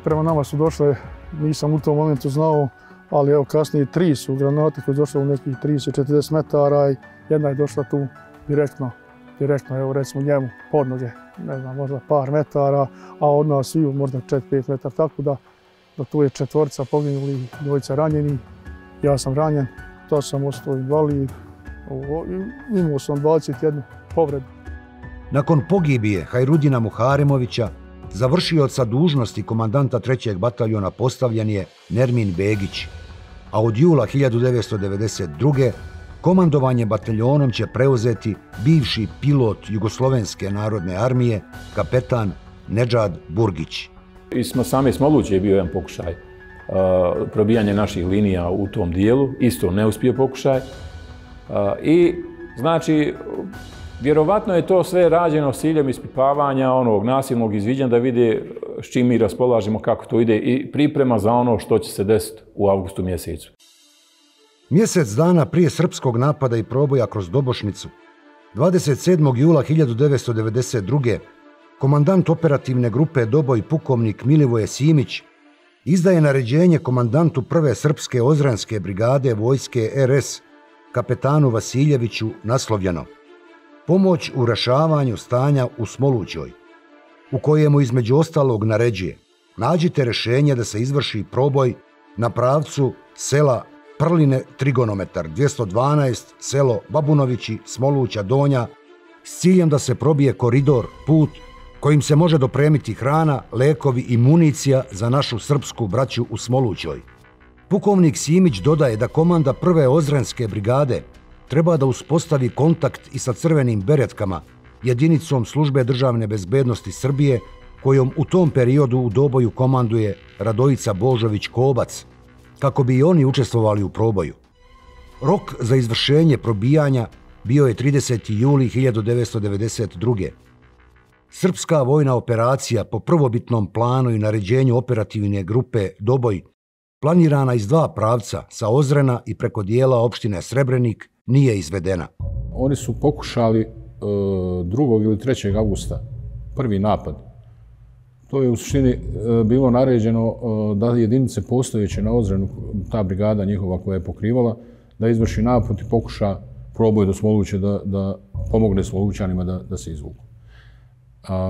S18: Prema nama su došle, nisam u tom momentu znao, ali evo kasnije 3 su granate koje su došle u nekih 30-40 metara i jedna je došla tu direktno, evo recimo njemu pod noge, ne znam, možda par metara, a od nas sviju možda 4-5 metara, tako da tu je 4 poginuli, 2 ranjeni, ja sam ranjen, to sam ostao invalid, imao sam 21 povredu.
S1: Nakon pogibije Hajrudina Muharemovića, završioca dužnosti komandanta 3. bataljona postavljen je Nermin Begić, a od jula 1992. komandovanje bataljonom će preuzeti bivši pilot Jugoslovenske narodne armije, kapetan Nedžad Burgić.
S13: Iz same Smoluće je bio jedan pokušaj probijanja naših linija u tom dijelu, isto neuspio pokušaj. I znači, vjerovatno je to sve rađeno s ciljem ispipavanja onog nasilnog izviđanja da vide s čim mi raspolažemo, kako to ide i priprema za ono što će se desiti u avgustu mjesecu.
S1: Mjesec dana prije srpskog napada i proboja kroz Dobošnicu, 27. jula 1992. komandant operativne grupe Doboj pukovnik Milivoje Simić izdaje naređenje komandantu 1. srpske Ozrenske brigade vojske RS, kapetanu Vasiljeviću, naslovljeno pomoć u rješavanju stanja u Smolućoj, u kojemu između ostalog naređuje nađite rješenje da se izvrši proboj na pravcu sela Prline trigonometar 212, selo Babunovići, Smoluća Donja, s ciljem da se probije koridor, put kojim se može dopremiti hrana, lekovi i municija za našu srpsku braću u Smolućoj. Pukovnik Simić dodaje da komanda 1. Ozrenske brigade treba da uspostavi kontakt i sa Crvenim beretkama, jedinicom službe državne bezbednosti Srbije, kojom u tom periodu u Doboju komanduje Radojica Božović-Kobac, kako bi i oni učestvovali u proboju. Rok za izvršenje probijanja bio je 30. juli 1992. Srpska vojna operacija po prvobitnom planu i naređenju operativne grupe Doboj, planirana iz 2 pravca, sa Ozrena i preko dijela opštine Srebrenik, nije izvedena.
S11: Oni su pokušali 2. ili 3. augusta, prvi napad. To je u suštini bilo naređeno da jedinice postojeće na Ozrenu, ta brigada njihova koja je pokrivala, da izvrši napad i pokuša proboj do Smoluće da pomogne Smolućanima da se izvuku.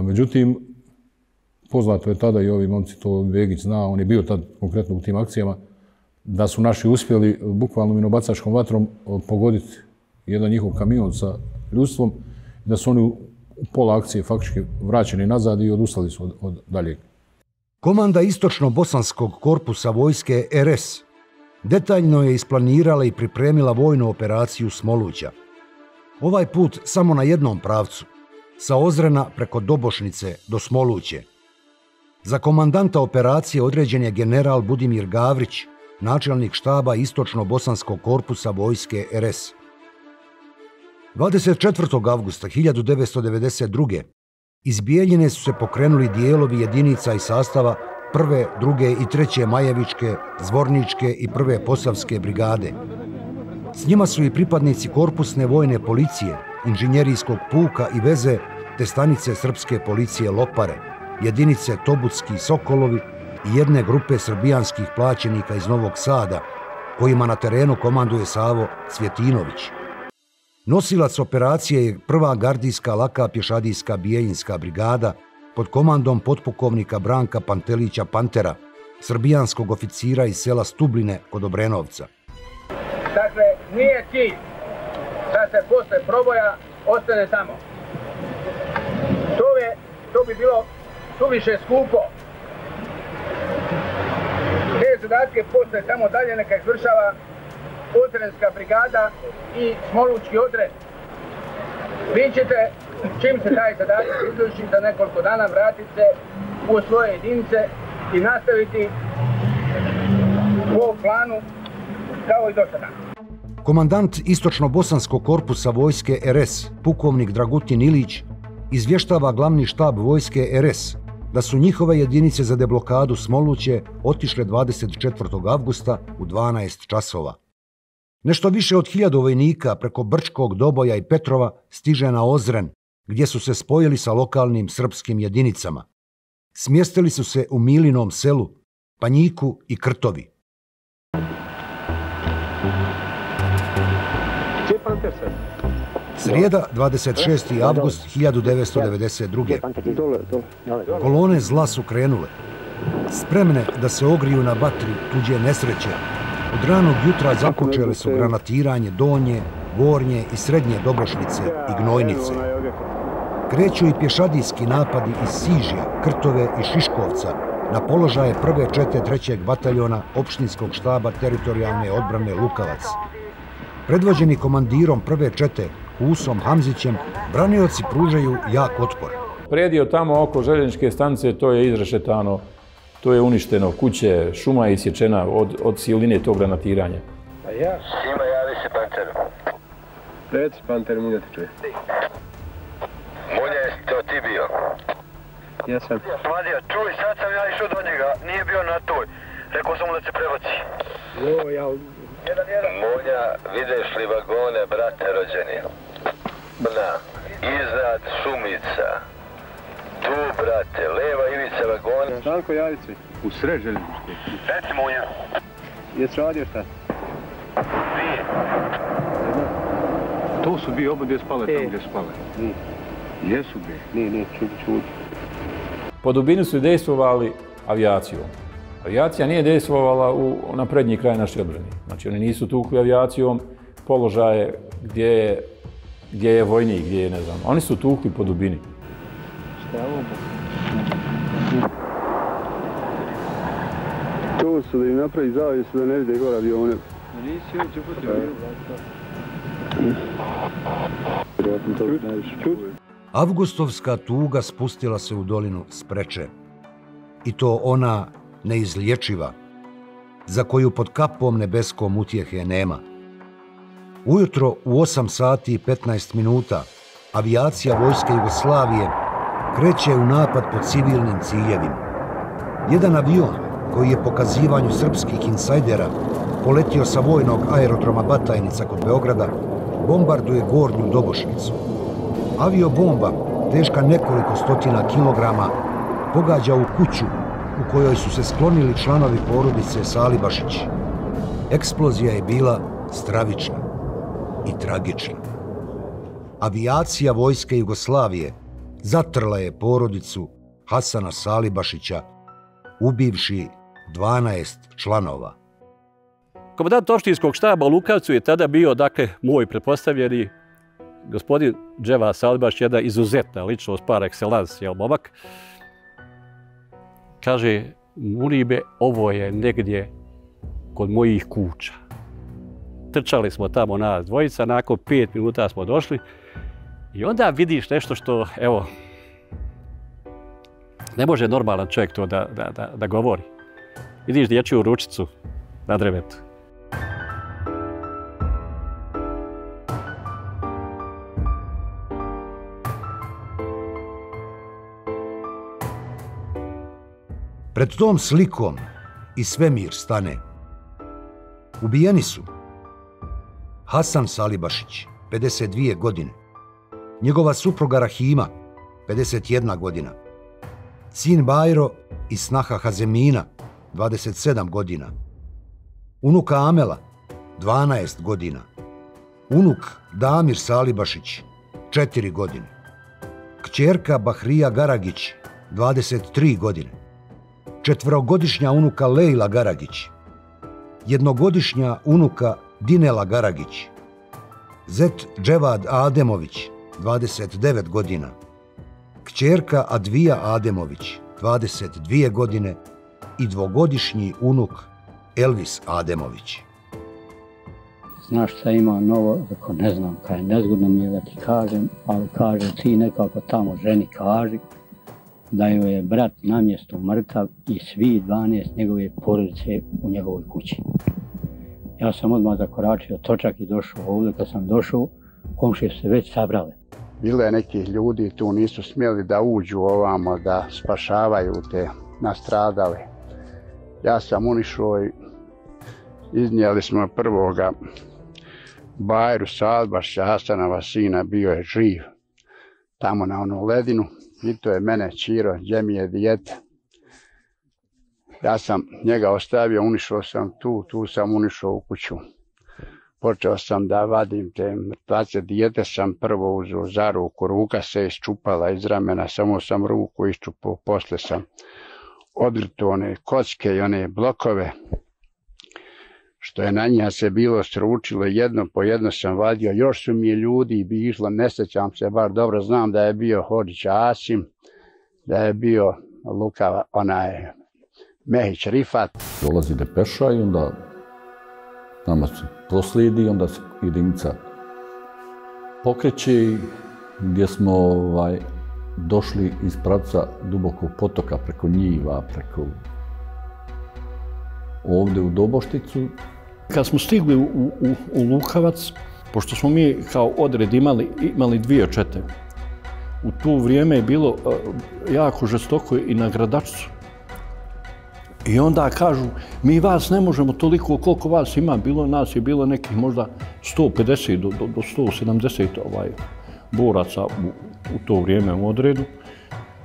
S11: Međutim, poznato je tada i ovi momci, to Begić zna, on je bio tad konkretno u tim akcijama, da su naši uspjeli bukvalno minobacačkom vatrom pogoditi jedan njihov kamion sa ljudstvom, da su oni u pola akcije faktički vraćeni nazad i odustali su od daljeg.
S1: Komanda Istočno-bosanskog korpusa vojske RS detaljno je isplanirala i pripremila vojnu operaciju Smoluća. Ovaj put samo na jednom pravcu, sa Ozrena preko Dobošnice do Smoluće. Za komandanta operacije određen je general Budimir Gavrić, načelnik štaba Istočno-bosanskog korpusa vojske RS. 24. avgusta 1992. iz Bijeljine su se pokrenuli dijelovi jedinica i sastava 1., 2. i 3. Majevičke, Zvorničke i 1. Posavske brigade. S njima su i pripadnici korpusne vojne policije, inženjerijskog puka i veze te stanice srpske policije Lopare, jedinice Tobutski Sokolovi i jedne grupe srbijanskih plaćenika iz Novog Sada, kojima na terenu komanduje Savo Cvjetinović. Nosilac operacije je 1. gardijska laka pješadijska Bijeljinska brigada pod komandom potpukovnika Branka Pantelića Pantera, srbijanskog oficira iz sela Stubline kod Obrenovca.
S3: Dakle, nije cilj da se posle proboja ostane tamo. To bi bilo suviše skupo. Te zadatke posle tamo dalje neka izvršava Ozrenska brigada i Smolučki odred. Vi ćete, čim se taj zadatak izvrši, za nekoliko dana vratiti se u svoje jedinice i nastaviti u ovom planu kao i do sada.
S1: Komandant Istočno-bosanskog korpusa vojske RS, pukovnik Dragutin Ilić, izvještava glavni štab vojske RS da su njihove jedinice za deblokadu Smoluće otišle 24. avgusta u 12 časova. Nešto više od 1000 vojnika preko Brčkog, Doboja i Petrova stiže na Ozren, gdje su se spojili sa lokalnim srpskim jedinicama. Smjestili su se u Milinom selu, Panjiku i Krtovi. Srijeda, 26. avgust 1992. Kolone zla su krenule. Spremne da se ogriju na vatri tuđe nesreće, od ranog jutra započele su granatiranje Donje, Gornje i Srednje Dobošnice i Gnojnice. Kreću i pješadijski napadi iz Sižja, Krtove i Šiškovca na položaje 1. čete 3. bataljona opštinskog štaba teritorijalne odbrane Lukavac. Predvođeni komandirom 1. čete Husom Hamzićem, branioci pružaju jak otpor.
S13: Predio tamo oko željezničke stanice, to je izrešetano, to je uništeno, kuće, šuma je isječena od siline tog granatiranja.
S3: A ja? Sima, javi se Panteru. Reci Panteru, Munja te čuje.
S22: Munja, jesi to ti bio?
S3: Jesam.
S22: Svadio, čuj, sad sam ja išao do njega, nije bio na toj. Rekao sam mu da se prebaci.
S3: Jo, ja...
S22: Munja, videš li vagone, brate rođeni? Na, iznad Šumica. Tu, brate, leva ivica vagona.
S3: Stanko, javi se.
S22: U sred željezničke. Reci, Munja.
S3: Jesi radio šta?
S22: Nije.
S3: To su bi oba gdje spale, tamo gdje spale. Nije.
S22: Jesu bi?
S3: Nije, čuti.
S13: Po dubini su dejstvovali avijacijom. Avijacija nije dejstvovala na prednji kraj naše odbrane. Znači, oni nisu tukli avijacijom položaje gdje je vojnik, gdje je, ne znam. Oni su tukli po dubini.
S3: Šta je ovo? To su da im napravi zavjesu da ne vide gore avione. Nisi uopće putio.
S1: Avgustovska tuga spustila se u dolinu Spreče. I to ona neizlječiva, za koju pod kapom nebeskom utjehe nema. Ujutro u 8 sati i 15 minuta avijacija vojske Jugoslavije kreće u napad po civilnim ciljevima. Jedan avion, koji je po kazivanju srpskih insajdera poletio sa vojnog aerodroma Batajnica kod Beograda, bombarduje Gornju Dobošnicu. Aviobomba, teška nekoliko stotina kilograma, pogađa u kuću u kojoj su se sklonili članovi porodice Salibašić. Eksplozija je bila stravična i tragična. Avijacija vojske Jugoslavije zatrla je porodicu Hasana Salibašića, ubivši 12 članova.
S16: Komandant opštinskog štaba u Lukavcu je tada bio, dakle, moj pretpostavljeni gospodin Dževa Salibašić, jedna izuzetna ličnost par excellence, jel momak. kaže, Munibe, ovo je negdje kod mojih kuća. Trčali smo tamo nas dvojica, nakon 5 minuta smo došli i onda vidiš nešto što, evo, ne može normalan čovjek to da govori. Vidiš dječju ručicu na drvetu.
S1: Pred tom slikom i svemir stane. Ubijeni su Hasan Salibašić, 52 godine, njegova supruga Rahima, 51 godina, sin Bajro i snaha Hazemina, 27 godina, unuka Amela, 12 godina, unuk Damir Salibašić, 4 godine, kćerka Bahrija Garagić, 23 godine, 4-godišnja unuka Lejla Garagić, 1-godišnja unuka Dinela Garagić, zet Dževad Ademović, 29 godina, kćerka Advija Ademović, 22 godine i 2-godišnji unuk Elvis Ademović.
S2: Znaš šta ima novo, ako ne znam, kaj nezgodno mi je da ti kažem, ali kaže ti nekako tamo ženi kaži da joj je brat na mjestu mrtav i svi 12 njegove porodice u njegovoj kući. Ja sam odmah zakoračio točak i došao ovdje. Kad sam došao, komšije su se već sabrale.
S6: Bilo je nekih ljudi tu, nisu smjeli da uđu ovamo, da spašavaju te nastradale. Ja sam unišao i iznijeli smo prvoga Bajru Salibašića, Hasanova sina, bio je živ tamo na onu ledinu. I to je mene Čiro, gdje mi je dijete. Ja sam njega ostavio, unišao sam tu sam unišao u kuću. Počeo sam da vadim te mrtvace, dijete sam prvo uzeo za ruku, ruka se iščupala iz ramena, samo sam ruku iščupao, posle sam odvrto one kocke i one blokove, što je na njih se bilo sručilo, jedno po jedno sam vadio, još su mi ljudi bi išlo, ne sjećam se, bar dobro znam da je bio Hodžić Asim, da je bio Luka, Mehić Rifat.
S11: Dolazi depeša i onda nama se proslijedi, onda se jedinica pokreće gdje smo došli iz pravca Dubokog potoka preko njiva, preko ovdje u Dobošticu.
S16: Kad smo stigli u Lukavac, pošto smo mi kao odred imali 2 čete, u to vrijeme je bilo jako žestoko i na Gradačcu. I onda kažu, mi vas ne možemo toliko koliko vas ima, nas je bilo nekih možda 150 do 170 boraca u to vrijeme u odredu.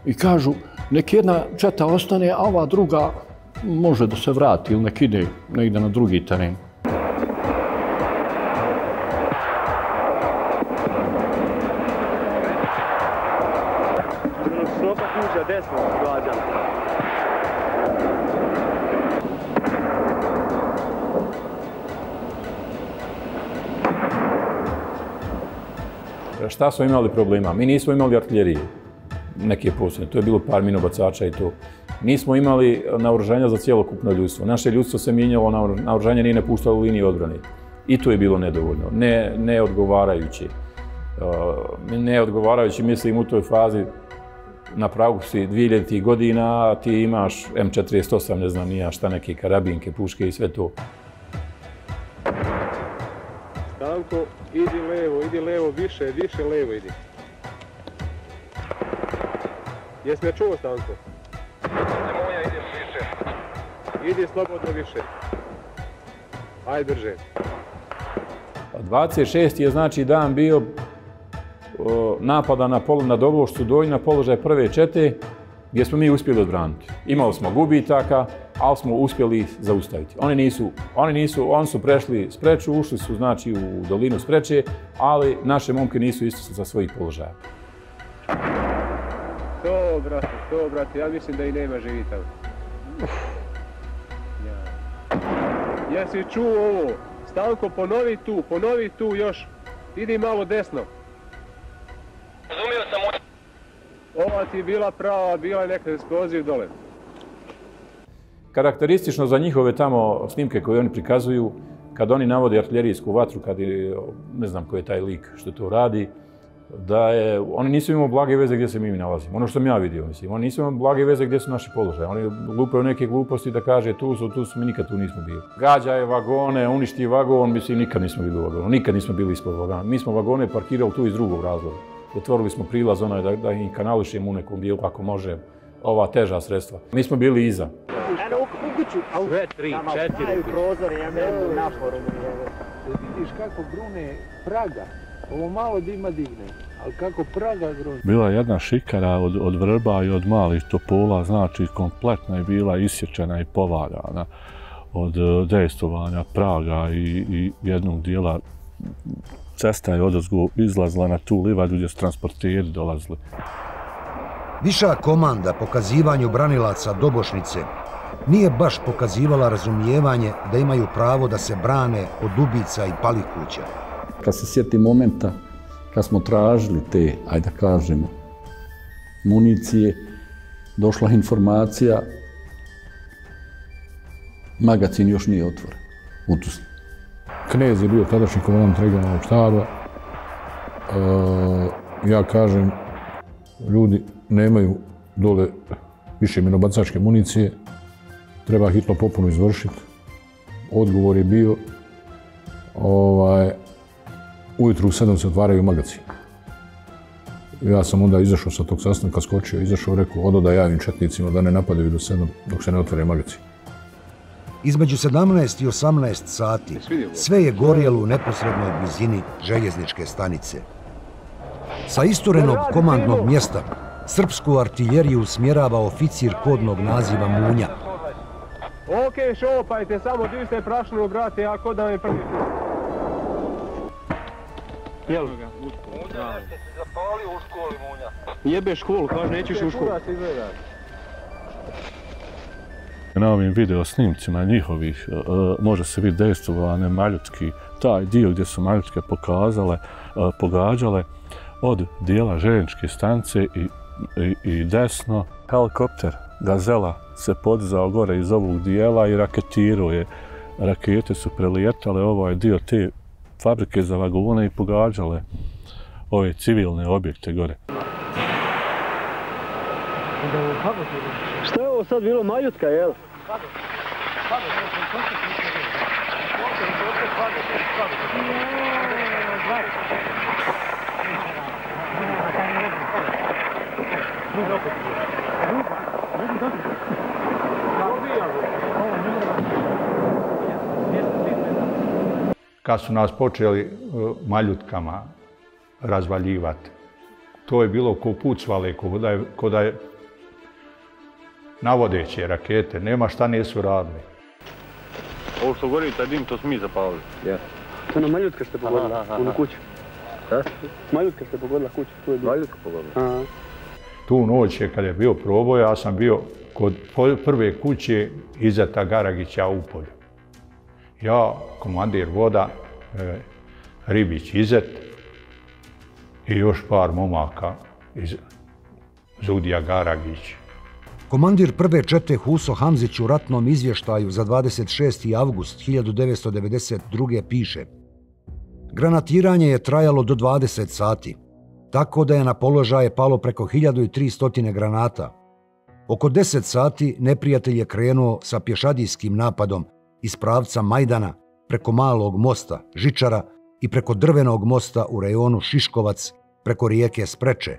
S16: I kažu, nek jedna četa ostane, a ova druga može da se vrati ili nek ide negdje na drugi teren.
S13: Šta smo imali problema? Mi nismo imali artiljerije, neke posebne, to je bilo par minobacača i to. Nismo imali naoružanja za cijelokupno ljudstvo. Naše ljudstvo se mijenjalo, naoružanje nije napuštalo u liniji odbrane. I to je bilo nedovoljno, neodgovarajuće. Neodgovarajući, mislim, u toj fazi na pragu si 2000 godina, a ti imaš M48, ne znam nija šta, neke karabinke, puške i sve to.
S21: Stanko, idi levo, više levo idi. Jesi me čuo, Stanko? Nemoja, idi više. Idi slobodno više. Ajde, drže.
S13: 26. je znači dan bio napada na Dobošcu Donj, na položaj prve čete, gdje smo mi uspjeli odbraniti. Imali smo gubitaka, ali smo uspjeli zaustaviti. Oni su prešli Spreču, ušli su znači u dolinu Spreče, ali naše momke nisu istisli sa svojih položaja.
S21: To, brate, ja mislim da i nema živi tamo. Jesi čuo ovo? Stanko, ponovi tu još. Idi malo desno. Razumio sam. Ova ti je bila prava, bila je neka eksploziv dole.
S13: karakteristično za njihove tamo snimke koje oni prikazuju, kad oni navode artiljerijsku vatru, kad je, ne znam ko je taj lik što to radi, da je, oni nisu imali blage veze gdje se mi nalazimo. Ono što sam ja vidio, mislim, oni nisu imali blage veze gdje su naši položaji. Oni lupaju neke gluposti da kaže tu su, mi nikad tu nismo bili. Gađa je vagone, uništi vagon, mislim, nikad nismo bili u vagonu, nikad nismo bili ispod vagona. Mi smo vagone parkirali tu iz drugog razloga. Otvorili smo prilaz onaj da ih kanališemo u nekom dijelu ako može ova teža sredstva. Mi smo bili iza.
S21: Eno, u kuću. 2, 3, 4. Prozori, ja ne na forumu. Vidiš kako grune Praga. Ovo malo dima digne, ali kako Praga grune.
S4: Bila je jedna šikara od vrba i od malih topola, znači kompletna je bila isječena i povarana od dejstvovanja Praga i jednog dijela. Cesta je odozgo izlazila na tu livadu gdje su transporteri dolazili.
S1: Viša komanda pokazivanju branilaca Dobošnice nije baš pokazivala razumijevanje da imaju pravo da se brane od ubica i palikuća.
S9: Kad se sjeti momenta kad smo tražili te, ajde da kažemo, municije, došla informacija, magacin još nije otvoren u Tuzli.
S11: Knez je bio tadašnji komandant regionalnog štaba. Ja kažem, ljudi nemaju dole više minobacačke municije, treba hitno popunu izvršiti. Odgovor je bio, ujutru u 7 se otvaraju magacini. Ja sam onda izašao sa tog sastanka, skočio, izašao, rekao, odo da javim četnicima da ne napadaju do 7 dok se ne otvore magacini.
S1: Između 17 i 18 sati sve je gorjelo u neposrednoj blizini željezničke stanice. Sa isturenog komandnog mjesta srpsku artiljeriju usmjerava oficir kodnog naziva Munja.
S21: Ok, šopajte, samo divite prašnu, brate, ja kod da me prvi. Jel? Munja, ste se zapalio u školi, Munja. Jebe školu, kaže, nećeš u školu.
S4: Na ovim video snimcima njihovih može se vidjeti dejstvovane maljutki, taj dio gdje su maljutke pogađale od dijela željezničke stanice i desno. Helikopter Gazela se podizao gore iz ovog dijela i raketirao je. Rakete su prelijetale ovaj dio te fabrike za vagone i pogađale ove civilne objekte gore.
S21: Šta je ovo sad bilo, maljutka, jel?
S12: Kad su nas počeli maljutkama razvaljivati, to je bilo ko pucvale, ko da je navodeće rakete, nema šta nisu radili.
S21: Ovo što gori, taj dim, to smo mi zapalili. Ja. To na maljutka ste pogodila, u kuću. Maljutka ste pogodila kuću. Maljutka pogodila.
S12: Tu noć je, kad je bio proboj, ja sam bio kod prve kuće Izeta Garagića u polju. Ja, komandir voda, Ribić Izet i još par momaka iz Zudija Garagić.
S1: Komandir prve čete Huso Hamzić u ratnom izvještaju za 26. avgust 1992. piše: granatiranje je trajalo do 20 sati, tako da je na položaje palo preko 1300 granata. Oko 10 sati neprijatelj je krenuo sa pješadijskim napadom iz pravca Majdana preko Malog mosta, Žičara i preko Drvenog mosta u rejonu Šiškovac preko rijeke Spreče.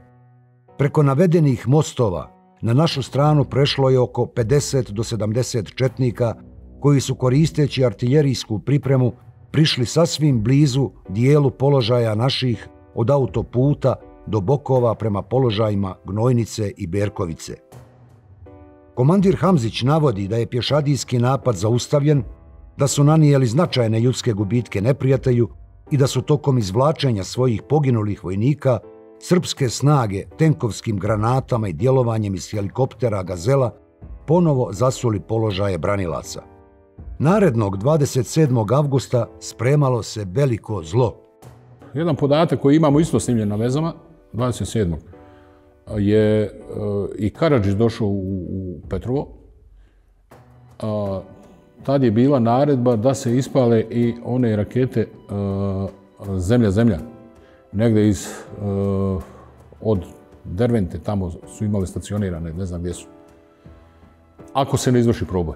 S1: Preko navedenih mostova na našu stranu prešlo je oko 50 do 70 četnika koji su koristeći artiljerijsku pripremu prišli sasvim blizu dijelu položaja naših od autoputa do Bokova prema položajima Gnojnice i Berkovice. Komandir Hamzić navodi da je pješadijski napad zaustavljen, da su nanijeli značajne ljudske gubitke neprijatelju i da su tokom izvlačenja svojih poginulih vojnika srpske snage tenkovskim granatama i djelovanjem iz helikoptera Gazela ponovo zasuli položaje branilaca. Narednog 27. avgusta spremalo se veliko zlo.
S11: Jedan podatak koji imamo isto snimljen na vezama, 27. je i Karadžić došao u Petrovo tad je bila naredba da se ispale i one rakete zemlja. Negde od Dervente, tamo su imali stacionirane, ne znam gdje su. Ako se ne izvrši proboj.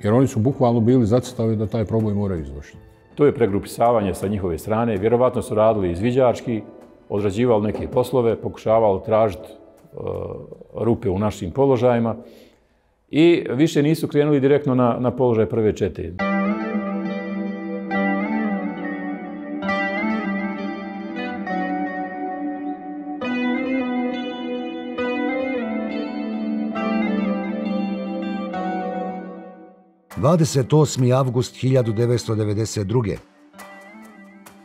S11: Jer oni su bukvalno bili zacrtali da taj proboj moraju izvršiti.
S13: To je pregrupisavanje sa njihove strane. Vjerovatno su radili izviđački, odrađivali neke poslove, pokušavali tražiti rupe u našim položajima i više nisu krenuli direktno na položaj prve čete.
S1: – 28. avgust 1992.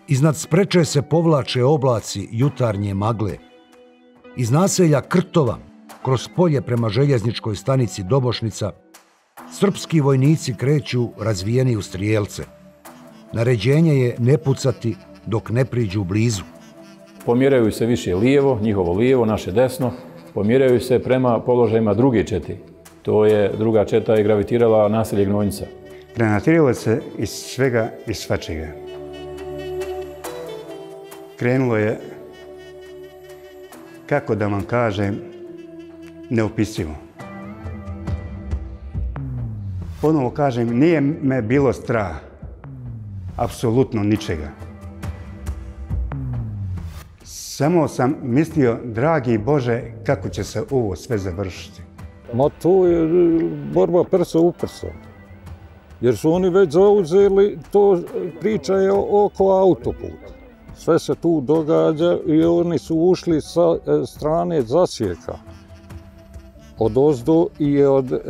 S1: Iznad Spreče se povlače oblaci jutarnje magle. Iz naselja Krtova, kroz polje prema željezničkoj stanici Dobošnica, srpski vojnici kreću razvijeni u strijelce. Naređenje je ne pucati dok ne priđu blizu.
S13: Pomjeraju se više lijevo, njihovo lijevo, naše desno. Pomjeraju se prema položajima druge čete. To je druga četa je gravitirala naselje Gnojnica.
S17: Granatiralo se iz svega i svačega. Krenulo je, kako da vam kažem, neopisivo. Ponovo kažem, nije me bilo strah. Apsolutno ničega. Samo sam mislio, dragi Bože, kako će se ovo sve završiti.
S10: Ma to je borba prsa u prsa. Jer su oni već zauzeli, to priča je oko autoputa. Sve se tu događa i oni su ušli sa strane zasjeka. Od ozdo i od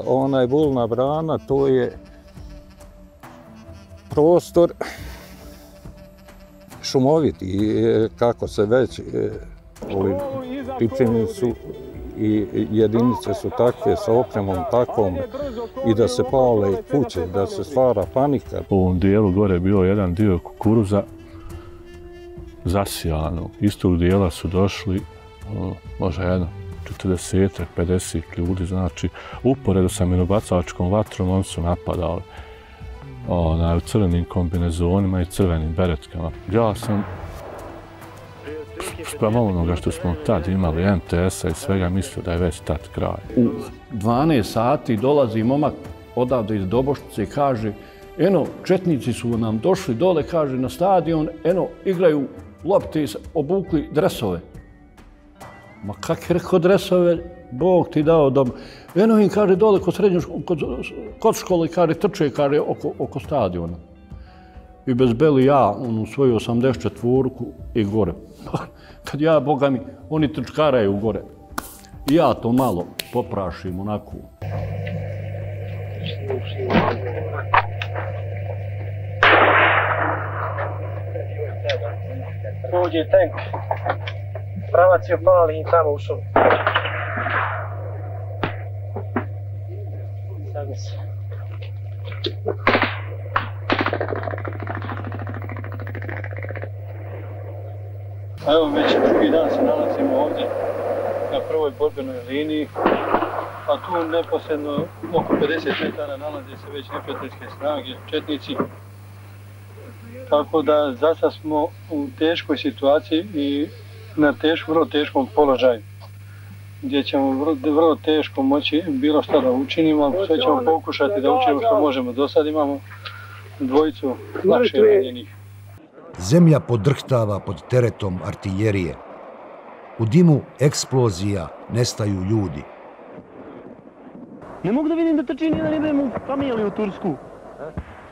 S10: onaj Volna brana, to je prostor šumoviti, kako se već pripremljeni su i jedinice su takve sa opremom takvom i da se pale kuće, da se stvara panika.
S4: U ovom dijelu gore je bio jedan dio kukuruza zasijano. Iz tog dijela su došli možda jedno 40-50 ljudi, znači uporedo sa minobacačkom vatrom oni su napadali u crvenim kombinezonima i crvenim beretkama. Ja sam spravo onoga što smo tad imali, MTS-a i svega, mislio da je već tad kraj.
S14: U 12 sati dolazi momak odavde iz Dobošnice i kaže, eno, četnici su nam došli dole, kaže, na stadion, eno, igraju lopte i obukli dresove. Ma kak je rekao dresove, Bog ti dao doma. Eno im, kaže, dole kod škole, kaže, trče, kaže, oko stadiona. I bez beli ja, u svoju 84-ku i gore. Kad ja, Boga mi, oni trčkaraju gore. I ja to malo poprašim onako.
S23: Uđe tank. Pravac je pali i tamo ušao. Sad se. Evo, već drugi dan se nalazimo ovdje na prvoj borbenoj liniji, a tu neposredno oko 50 metara nalaze se već neprijateljske snage, četnici. Tako da za sad smo u teškoj situaciji i na vrlo teškom položaju, gdje ćemo vrlo teško moći bilo što da učinimo, sve ćemo pokušati da učinimo što možemo. Do sad imamo dvojicu lakše ranjenih.
S1: Zemlja podrhtava pod teretom artiljerije. U dimu eksplozija nestaju ljudi.
S23: Ne mogu da vidim da trči nijedan idem u familiju u Tursku.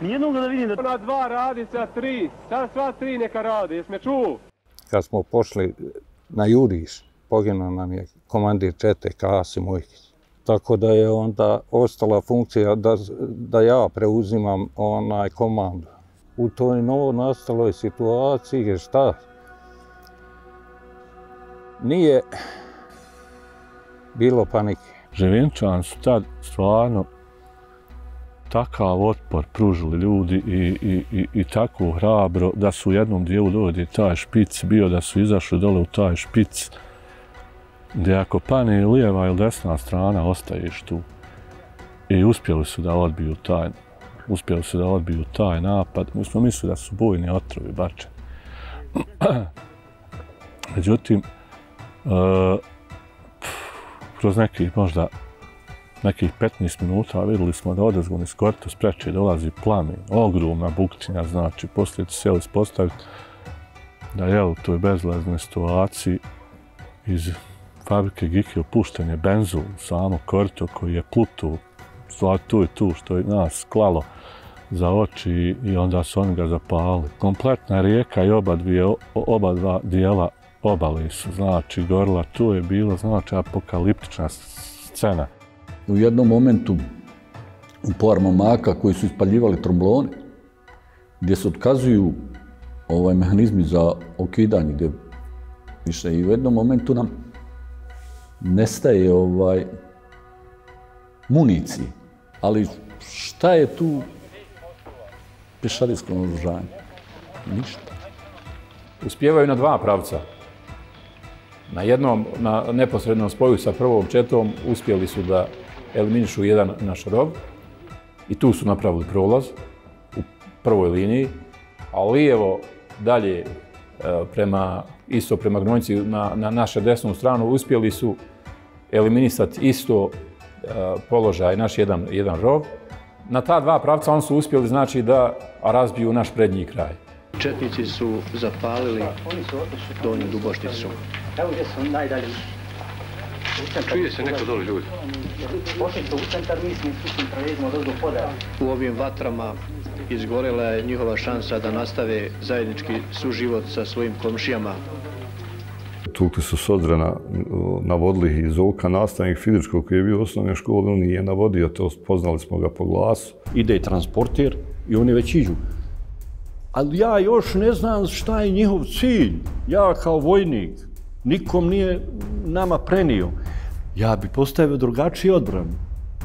S23: Nijednog da vidim da...
S21: Na 2 radi, sad 3. Sad sva 3 neka radi, jes me čuo?
S10: Kad smo pošli na Juriš, poginuo nam je komandir čete Kasim Ujkić. Tako da je onda ostala funkcija da ja preuzimam komandu. U toj novo nastaloj situaciji, šta? Nije bilo panike.
S4: Živinčani su tad stvarno takav otpor pružili ljudi i tako hrabro da su u jednom dijelu dovede taj špic bio, da su izašli dole u taj špic, gdje ako pane lijeva ili desna strana, ostaješ tu. i uspjeli su da odbiju taj napad. Mi smo mislili da su bojni otrovi bačeni. Međutim, kroz nekih 15 minuta vidjeli smo da odezgon iz korita spreče dolazi plamen, ogromna buktinja, znači poslije se htjeli ispostaviti da je u toj bezlaznoj situaciji iz fabrike Gikil pušten je benzol u samo korito koji je plutao tu i tu što je nas klalo za oči i onda su oni ga zapali. Kompletna rijeka i oba dva dijela obale su, znači gorila, tu je bila znači apokaliptična scena.
S9: U jednom momentu u par momaka koji su ispaljivali tromblone, gdje se otkazuju mehanizmi za okidanje, gdje više i u jednom momentu nam nestaje municije. Ali šta je tu pješadijsko naoružanje? Ništa.
S13: Uspijevaju na dva pravca. Na jednom, na neposrednom spoju sa prvom četom, uspjeli su da eliminišu jedan naš rov i tu su napravili prolaz u prvoj liniji, a lijevo dalje isto prema Gnojnici na našu desnu stranu uspjeli su eliminisati isto položaj, naš jedan rov. Na ta dva pravca oni su uspjeli znači da razbiju naš prednji kraj.
S14: Četnici su zapalili Donju Dubošticu.
S5: Evo gdje su najdalje.
S16: Čuje se neko dole ljudi.
S5: Pošli su u centar, mi smo centralizmo odozdo podali.
S14: U ovim vatrama izgorela je njihova šansa da nastave zajednički suživot sa svojim komšijama.
S4: Tukli su Sodrana, navodili iz Zolka, nastavnik fizičkog koji je bio u osnovnoj školi, on nije navodio, to poznali smo ga po glasu.
S14: Ide transporter i oni već iđu. Ali ja još ne znam šta je njihov cilj. Ja kao vojnik, nikom nije nama prenio. Ja bi postavio drugačiju odbranu.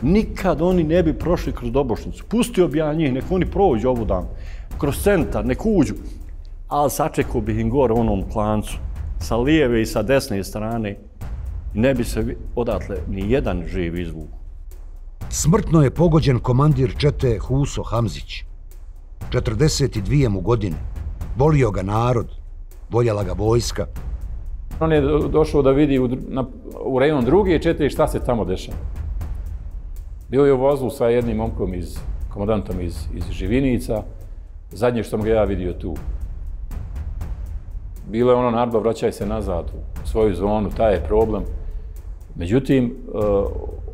S14: Nikad oni ne bi prošli kroz Dobošnicu. Pustio bi ja njih, nek oni prođu ovu dan. Kroz centar, nek uđu. Ali sačekao bih im gore u onom klancu. Sa lijeve i sa desne strane. Ne bi se odatle ni jedan živ izvukao.
S1: Smrtno je pogođen komandir čete Huso Hamzić. 42 mu godine. Volio ga narod, voljela ga vojska.
S13: On je došao da vidi u rejon druge čete šta se tamo dešava. Bio je u vozu sa jednim momkom, komandantom iz Živinica. Zadnje što sam ga ja vidio tu. Bilo je ono, narod, vraćaj se nazad u svoju zonu, taj je problem. Međutim,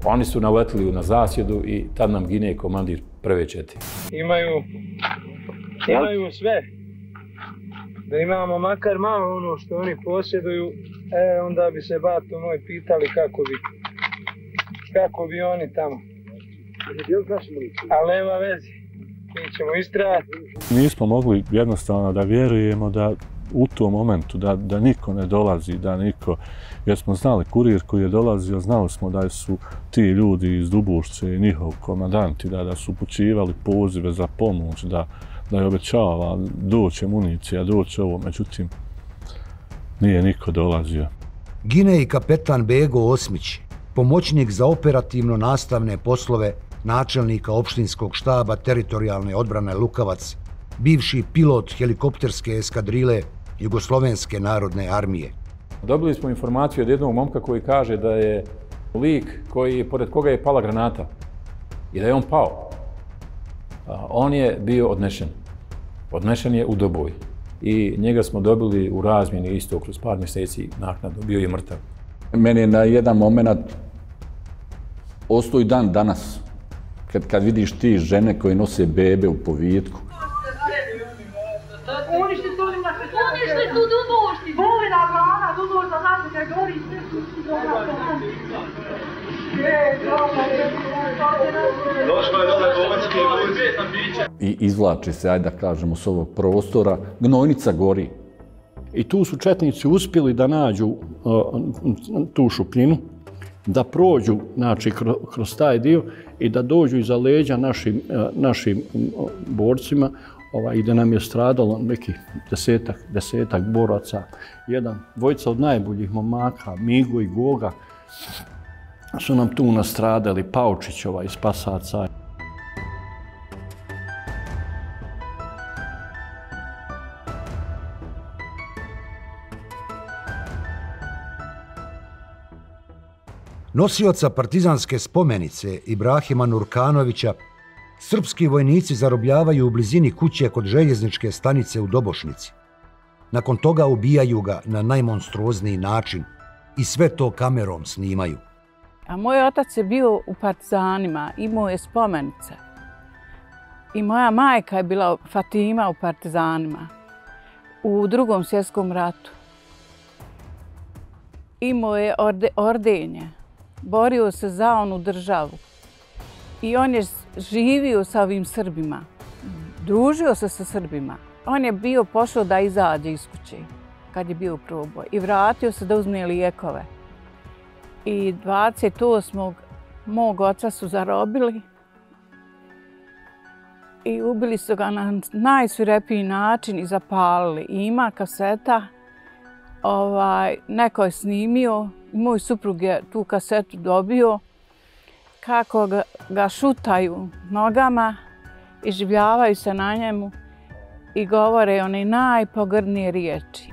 S13: oni su naletili na zasjedu i tad nam gine komandir prve čete.
S23: Imaju sve. Da imamo makar malo ono što oni posjeduju, onda bi se bato moj pitali kako bi oni tamo. Ali nema veze, mi ćemo istrajati.
S4: Nismo mogli jednostavno da vjerujemo da u tom momentu da niko ne dolazi, jer smo znali kurir koji je dolazio, znali smo da su ti ljudi iz Dubušce i njihov komandanti, da su upućivali pozive za pomoć, da je obećava doće municija, doće ovo, međutim nije niko dolazio.
S1: Gine i kapetan Bego Osmić, pomoćnik za operativno nastavne poslove načelnika opštinskog štaba teritorijalne odbrane Lukavac, bivši pilot helikopterske eskadrile Jugoslovenske narodne armije.
S13: Dobili smo informaciju od jednog momka koji kaže da je lik pored koga je pala granata i da je on pao. On je bio odnešen. Odnešen je u Doboj. I njega smo dobili u razmjeni isto kroz par mjeseci naknadno. Bio je mrtav.
S9: Meni je na jedan moment ostao i dan danas. Kad vidiš ti žene koje nose bebe u povijetku.
S7: Uništi tu Dubošti, bolina grana, Dubošta, znači kad gori sve su
S9: I izvlači se, ajde da kažemo, s ovog prostora, Gnojnica gori.
S14: I tu su četnici uspjeli da nađu tu šupljinu, da prođu znači, kroz taj dio i da dođu iza leđa našim borcima i da nam je stradalo nekih desetak boraca. Dvojica od najboljih momaka, Migo i Goga, su nam tu nastradali Paučićova iz Pasaca.
S1: Nosioca partizanske spomenice Ibrahima Nurkanovića srpski vojnici zarobljavaju u blizini kuće kod željezničke stanice u Dobošnici. Nakon toga ubijaju ga na najmonstruozniji način i sve to kamerom snimaju.
S8: A moj otac je bio u partizanima, imao je spomenice. I moja majka je bila Fatima u partizanima u Drugom svjetskom ratu. Imao je ordenje, borio se za onu državu. I on je živio sa ovim Srbima, družio se sa Srbima. On je bio pošao da izađe iz kuće kad je bio proboj i vratio se da uzme lijekove. I 28. mog oca su zarobili i ubili su ga na najsvirepiji način i zapalili. I ima kaseta, neko je snimio, moj suprug je tu kasetu dobio, kako ga šutaju nogama i življavaju se na njemu i govore one najpogrdnije riječi.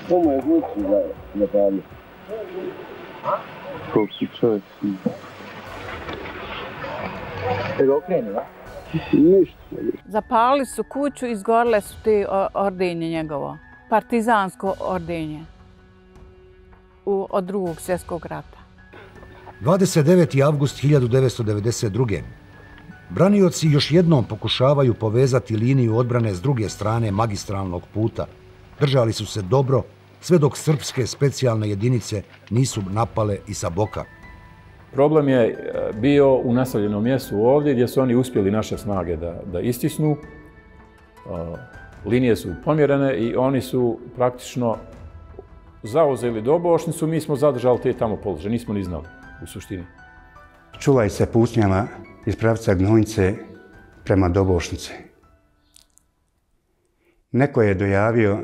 S21: Komu je gluči da pali? Koliko si čovjek si? Te ga okreni, da? Ništa.
S8: Zapalili su kuću i izgorile su te ordenje njegovo. Partizansko ordenje od Drugog svjetskog rata.
S1: 29. avgust 1992. Branioci još jednom pokušavaju povezati liniju odbrane s druge strane magistralnog puta. Držali su se dobro, sve dok srpske specijalne jedinice nisu napale i sa boka.
S13: Problem je bio u naseljenom mjestu ovdje gdje su oni uspjeli naše snage da istisnu. Linije su pomjerene i oni su praktično zauzeli Dobošnicu, mi smo zadržali te tamo položaje, nismo ni znali u suštini.
S17: Čula je se pucnjava iz pravca Gnojnice prema Dobošnici. Neko je dojavio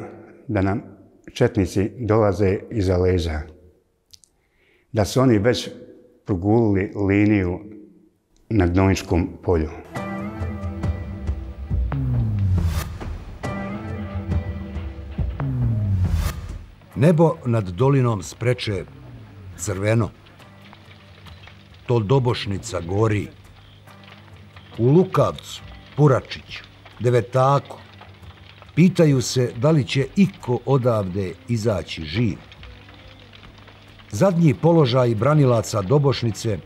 S17: da nam četnici dolaze iza leđa, da su oni već progulili liniju na Gnojničkom polju.
S1: Nebo nad dolinom spreče crveno. To Dobošnica gori. U Lukavcu, Puračiću, Devetaku pitaju se da li će iko odavde izaći živ. Zadnji položaji branilaca Dobošnice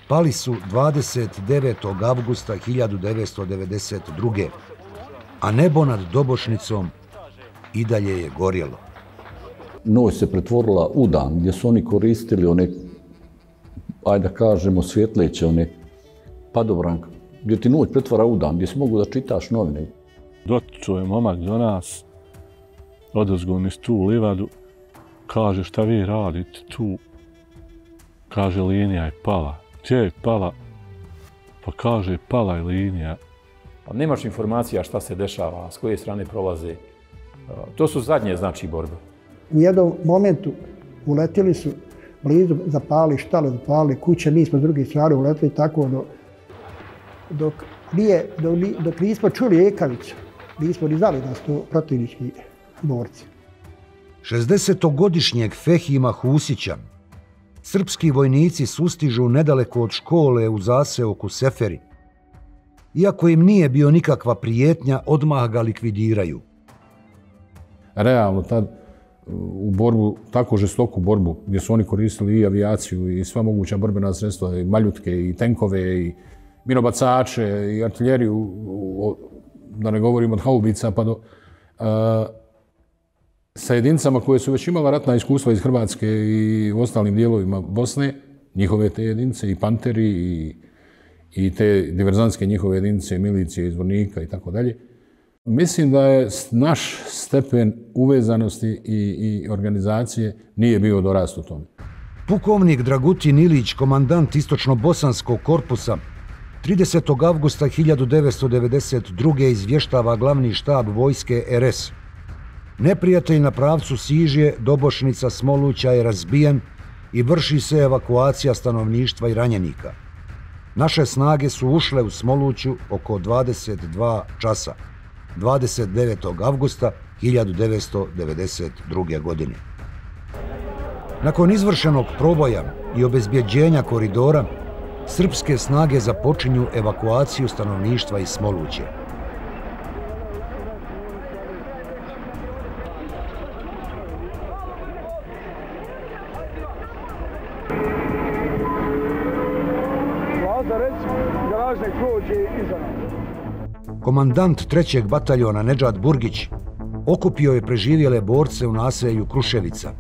S1: pali su 29. avgusta 1992. A nebo nad Dobošnicom i dalje je gorjelo.
S9: Noć se pretvorila u dan gdje su oni koristili one, ajde da kažemo, svjetleće, one padobranke, gdje ti noć pretvara u dan, gdje si mogu da čitaš novine.
S10: Dotičuo je momak do nas, odozgo niz tu livadu, kaže šta vi radite tu, kaže linija je pala. Gdje je pala? Pa kaže pala je linija.
S13: Nemaš informacija šta se dešava, s koje strane prolaze. To su zadnje znači borbe.
S19: U jednom momentu uletili su blizu, zapali štale, zapali kuće, mi smo s druge strane uletili tako dok nismo čuli ekavicu, nismo ni znali da su to protivnički borci.
S1: 60-godišnjeg Fehima Husića srpski vojnici sustižu nedaleko od škole u zaseoku Seferi. Iako im nije bio nikakva prijetnja, odmah ga likvidiraju.
S11: Realno tad u borbu, tako žestoku borbu, gdje su oni koristili i avijaciju i sva moguća borbena sredstva, i maljutke, i tenkove, i minobacače, i artiljeriju, da ne govorim od haubica pa do... sa jedinicama koje su već imala ratna iskustva iz Hrvatske i u ostalim dijelovima Bosne, njihove te jedinice, i Panteri, i te diverzantske njihove jedinice, milicije, izvornika i tako dalje. Mislim da je naš stepen uvezanosti i organizacije nije bio dorast u tome.
S1: Pukovnik Dragutin Ilić, komandant Istočno-Bosanskog korpusa, 30. avgusta 1992. izvještava glavni štab vojske RS. Neprijatelj na pravcu Sižje, Dobošnica, Smoluća je razbijen i vrši se evakuacija stanovništva i ranjenika. Naše snage su ušle u Smoluću oko 22 časa, 29. avgusta 1992. godine. Nakon izvršenog proboja i obezbjeđenja koridora, srpske snage započinju evakuaciju stanovništva iz Smoluće. Komandant 3. bataljona Nedžad Burgić okupio je preživjele borce u naselju Kruševica.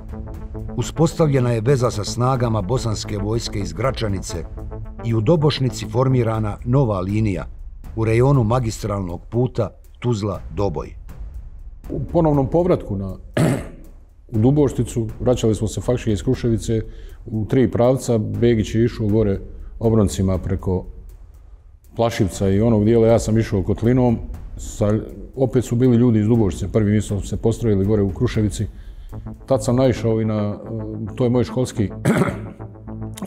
S1: Uspostavljena je veza sa snagama bosanske vojske iz Gračanice i u Dobošnici formirana nova linija u rejonu magistralnog puta Tuzla-Doboj.
S11: U ponovnom povratku u Dubošticu vraćali smo se faktički iz Kruševice u 3 pravca. Begić je išao gore obroncima preko Plašivca i onog dijela, ja sam išao kotlinom. Opet su bili ljudi iz Duboštice, prvi mi smo se postrojili gore u Kruševici. Tad sam naišao i to je moj školski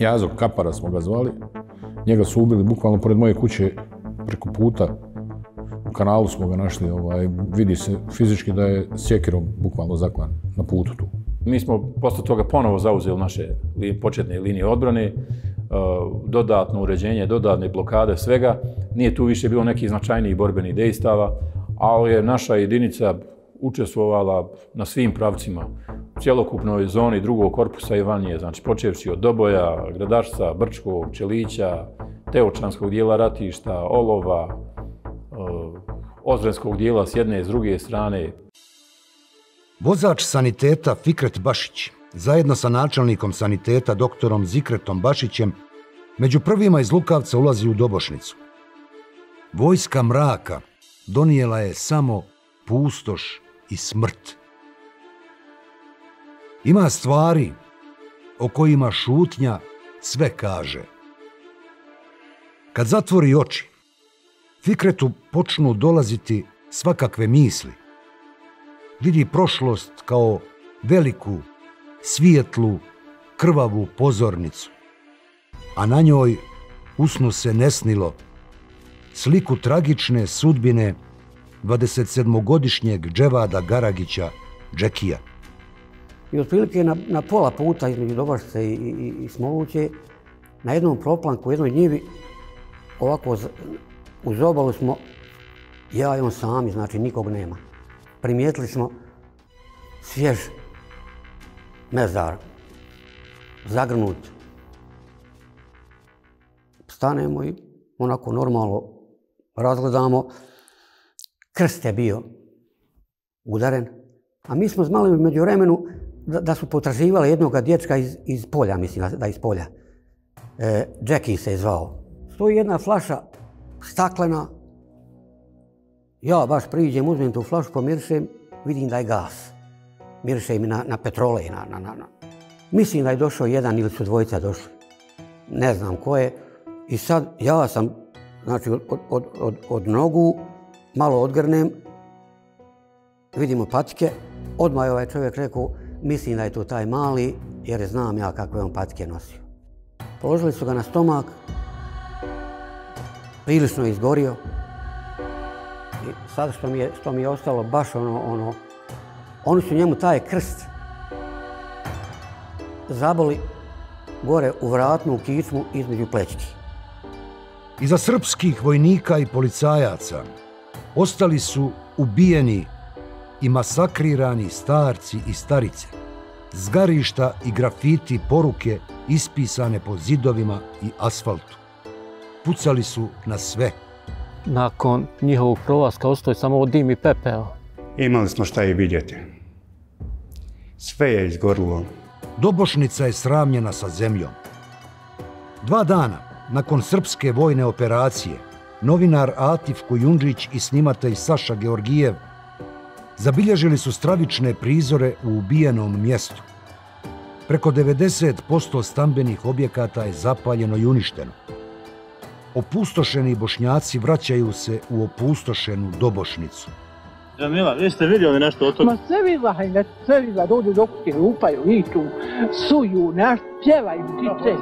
S11: jazok, Kapara smo ga zvali. Njega su ubili bukvalno pored moje kuće preko puta. U kanalu smo ga našli, vidi se fizički da je sjekirom bukvalno zaklan na putu tu.
S13: Mi smo posle toga ponovo zauzeli naše početne linije odbrane, dodatno uređenje, dodatne blokade, svega. Nije tu više bilo nekih značajnijih borbenih dejstava, ali je naša jedinica učestvovala na svim pravcima u cjelokupnoj zoni drugog korpusa i van nje, znači počevši od Doboja, Gradašca, Brčkog, Čelića, Teočanskog dijela ratišta, Olova, Ozrenskog dijela s jedne i s druge strane.
S1: Vozač saniteta Fikret Bašić, zajedno sa načelnikom saniteta doktorom Zikretom Bašićem, među prvima iz Lukavca ulazi u Dobošnicu. Vojska mraka donijela je samo pustoš i smrt. Ima stvari o kojima šutnja sve kaže. Kad zatvori oči, Fikretu počnu dolaziti svakakve misli. Vidi prošlost kao veliku, svijetlu, krvavu pozornicu, a na njoj usnu se nesnilo sliku tragične sudbine 27-godišnjeg Dževada Garagića, Džekija.
S15: I otprilike na pola puta između Dobošnice i Smoluće, na jednom proplanku, u jednoj njivi, ovako uz obalu smo, ja i on sami, znači nikog nema. Primijetili smo svjež mezar, zagrnut. Stanemo i onako normalno razgledamo. Krst je bio udaren, a mi smo znali u međuvremenu da su potraživali jednog dječka iz polja, mislim da iz polja. Džeki se je zvao. Stoji jedna flaša staklena. Ja baš priđem, uzmem tu flašu, pomirišem, vidim da je gas. Mirišem i na petrole. Mislim da je došao jedan ili su dvojica došli. Ne znam ko je. I sad ja sam, znači od nogu, malo odgrnem, vidimo patike. Odmah je ovaj čovjek rekao, mislim da je to taj mali, jer znam ja kakve on patike nosio. Položili su ga na stomak, prilično je izgorio. I sad što mi je ostalo baš oni su njemu taj krst zaboli gore u vratnu, u kičmu između plećki.
S1: Iza srpskih vojnika i policajaca ostali su ubijeni i masakrirani starci i starice, zgarišta i grafiti poruke ispisane po zidovima i asfaltu. Pucali su na sve.
S23: Nakon njihovog prolaska ostao je samo dim i pepeo.
S17: Imali smo šta i vidjeti. Sve je izgorilo.
S1: Dobošnica je sravnjena sa zemljom. 2 dana nakon srpske vojne operacije, novinar Atif Kujundžić i snimatelj Saša Georgijev zabilježili su stravične prizore u ubijenom mjestu. Preko 90% stambenih objekata je zapaljeno i uništeno. Opustošeni Bošnjaci vraćaju se u opustošenu Dobošnicu.
S18: Džamila, vi ste vidjeli nešto od toga?
S21: Ma sve vidla, hajde, sve vidla, dođu do kuće, lupaju, viču, suju, nešto, pjevaju, čiče.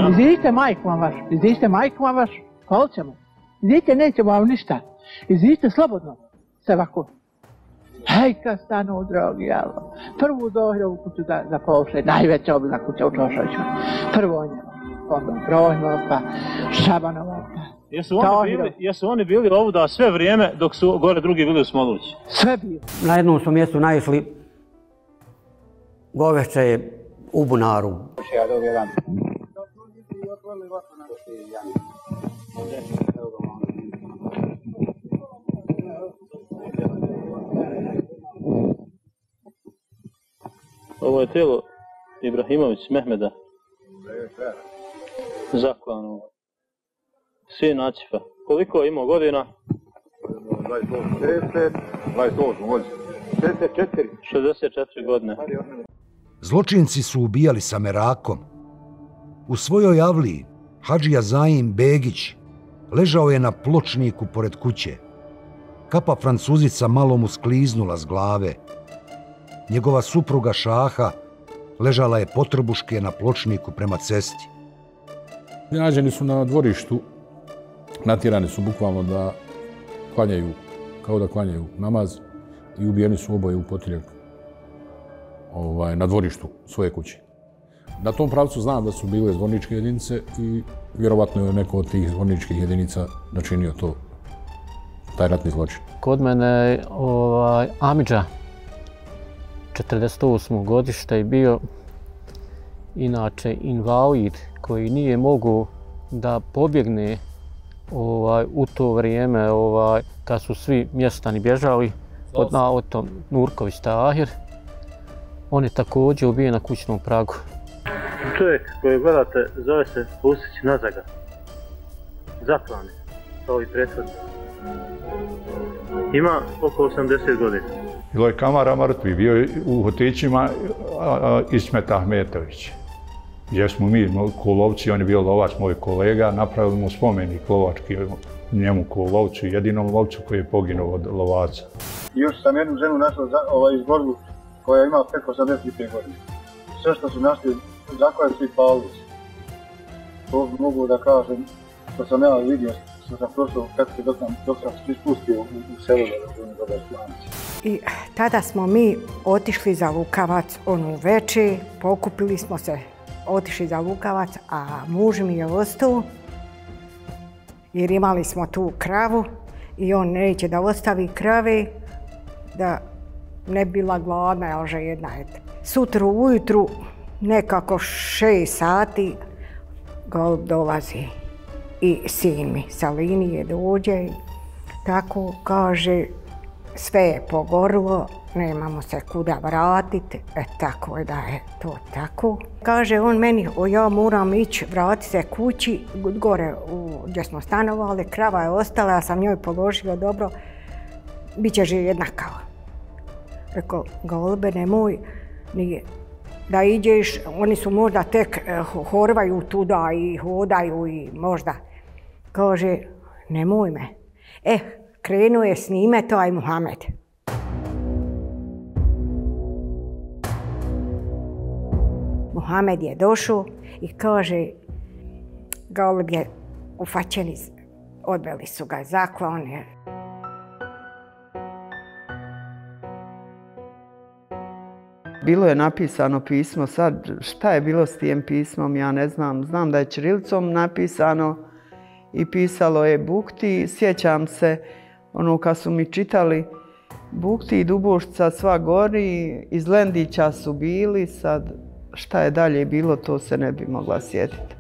S21: Iziđite majkama vaš, iziđite majkama vaš, hvala ćemo. Iziđite, nećemo vam ništa. Iziđite slobodno, sve ovako. Hajka stanu, drogi, jalo. Prvu dohrovu kuću da pošle, najveća obila kuća u Čošoviću. Prvo njema, onda Prohnova, pa Šabanova, pa
S18: Jesu oni bili ovuda sve vrijeme dok su gore drugi bili u Smolući?
S21: Sve bili.
S15: Na jednom smo mjestu naišli Goveće u bunaru.
S18: Ovo je tijelo Ibrahimović Mehmeda. Zaklano. Sin Ačifa. Koliko je imao godina? 64 godine.
S1: Zločinci su ubijali sa merakom. U svojoj avliji Hadžija Zaim Begić ležao je na pločniku pored kuće. Kapa Francuzica malo mu skliznula s glave. Njegova supruga Šaha ležala je potrbuške na pločniku prema cesti.
S11: Nađeni su na dvorištu, natjerani su bukvalno da klanjaju, kao da klanjaju namaz i ubijeni su oboje u potiljak na dvorištu svoje kuće. Na tom pravcu znam da su bile zvorničke jedinice i vjerovatno je neko od tih zvorničkih jedinica načinio taj ratni zločin.
S20: Kod mene Amidža, 48. godište je bio inače invalid koji nije mogao da pobjegne u to vrijeme kad su svi mještani bježali pod naotom Nurković Tahir. On je također ubijen na kućnom pragu.
S18: Čovjek koji gledate zove se Pusić Nazaga. Zaklani, kao i prethodni. Ima oko 80 godina.
S12: Bilo je kamara mrtvi, bio je u hotićima Ismet Ahmetović. Gdje smo mi ko lovci, on je bio lovac, moj kolega, napravili mu spomenik lovački njemu ko lovcu, jedinom lovcu koji je poginuo od lovaca.
S21: Još sam jednu ženu našao iz Gorgu koja ima preko 85 godina. Sve što su našli, zaklali su i palili. To mogu da kažem, što sam ja vidio, što sam prošao Petke dok sam se ispustio u selo da Slanici.
S22: I tada smo mi otišli za Lukavac onu večer, pokupili smo se, otišli za Lukavac, a muž mi je ostao jer imali smo tu kravu i on neće da ostavi krave da ne bila gladna, ali že jedna je. Sutra ujutru nekako 6 sati golub dolazi i sin mi sa linije dođe i tako kaže sve je pogorilo, nemamo se kuda vratiti, tako je da je to tako. Kaže on meni, ja moram ići, vratiti se kući, gore gdje smo stanovali, krava je ostala, ja sam njoj položila dobro, bit će jedna kava. Rekao, golube, nemoj, da iđeš, oni su možda tek horvaju tuda i hodaju i možda. Kaže, nemoj me. Krenuo je s njime taj Muhamed. Muhamed je došao i kaže, golub je ufaćen, odveli su ga zaklon.
S24: Bilo je napisano pismo, sad šta je bilo s tim pismom, ja ne znam. Znam da je ćirilicom napisano i pisalo je Bukti. Sjećam se, kad su mi čitali Bukti i Dubošca sva gori, iz Lendića su bili, sad šta je dalje bilo, to se ne bi mogla sjetiti.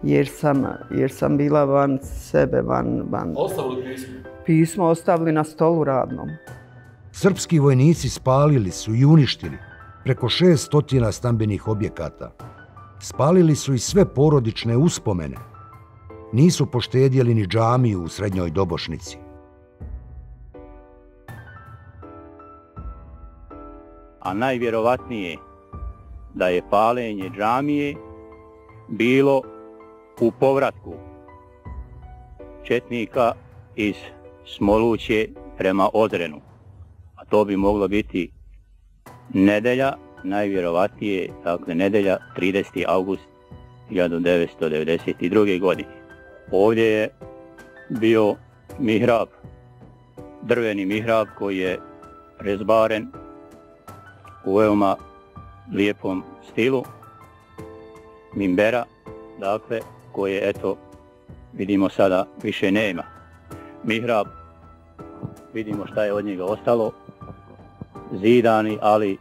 S24: Jer sam bila van sebe, van...
S11: Ostavili pismo?
S24: Pismo ostavili na stolu radnom.
S1: Srpski vojnici spalili su i uništili preko 600 stambenih objekata. Spalili su i sve porodične uspomene. Nisu poštedjeli ni džamiju u Srednjoj Dobošnici.
S25: A najvjerovatnije da je paljenje džamije bilo u povratku četnika iz Smoluće prema Odrenu. to bi moglo biti nedelja, najvjerovatnije, dakle nedelja 30. august 1992. godine. Ovdje je bio mihrab, drveni mihrab koji je rezbaren u veoma lijepom stilu, mimbera, dakle, koje, eto, vidimo sada više nema. Mihrab, vidimo šta je od njega ostalo, zidani, ali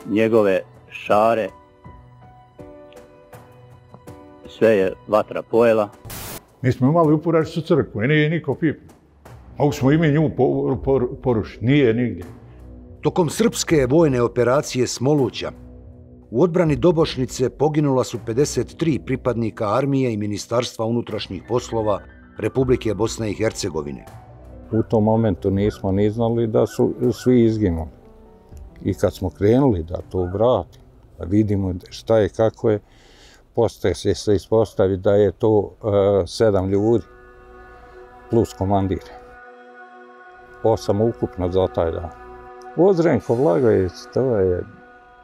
S25: njegove šare, sve je vatra pojela.
S12: Mi smo imali uporišnu crkvu i nije niko pipa. Mogu smo i mi nju porušiti, nije nigdje.
S1: Tokom srpske vojne operacije Smoluća u odbrani Dobošnice poginula su 53 pripadnika armije i Ministarstva unutrašnjih poslova Republike Bosne i Hercegovine.
S10: U tom momentu nismo ni znali da su svi izginuli. I kad smo krenuli da to vratimo, da vidimo šta je, kako je, postaje se ispostavi da je to 7 ljudi plus komandir. 8 ukupno za taj dan. Ozrenko Vlagojević, to je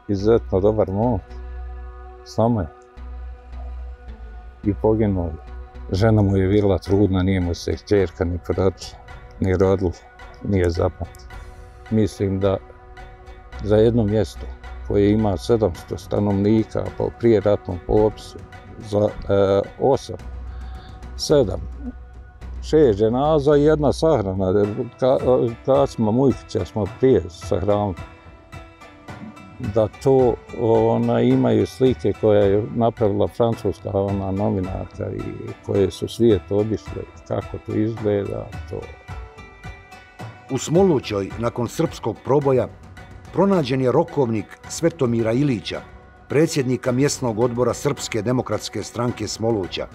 S10: izuzetno dobar momak. Samo je. I poginuo. Žena mu je bila trudna, nije mu se kćerka ni porodila, ni rodila, nije zapamtila. Mislim da za jedno mjesto koje ima 700 stanovnika po prijeratnom popisu, za 8, 7, 6 dženaza i jedna sahrana. Kasima Mujkića smo prije sahranili. Da to imaju slike koje je napravila francuska novinarka i koje su svijet obišle, kako to izgleda.
S1: U Smolućoj, nakon srpskog proboja, pronađen je rokovnik Svetomira Ilića, predsjednika mjesnog odbora Srpske demokratske stranke Smoluća.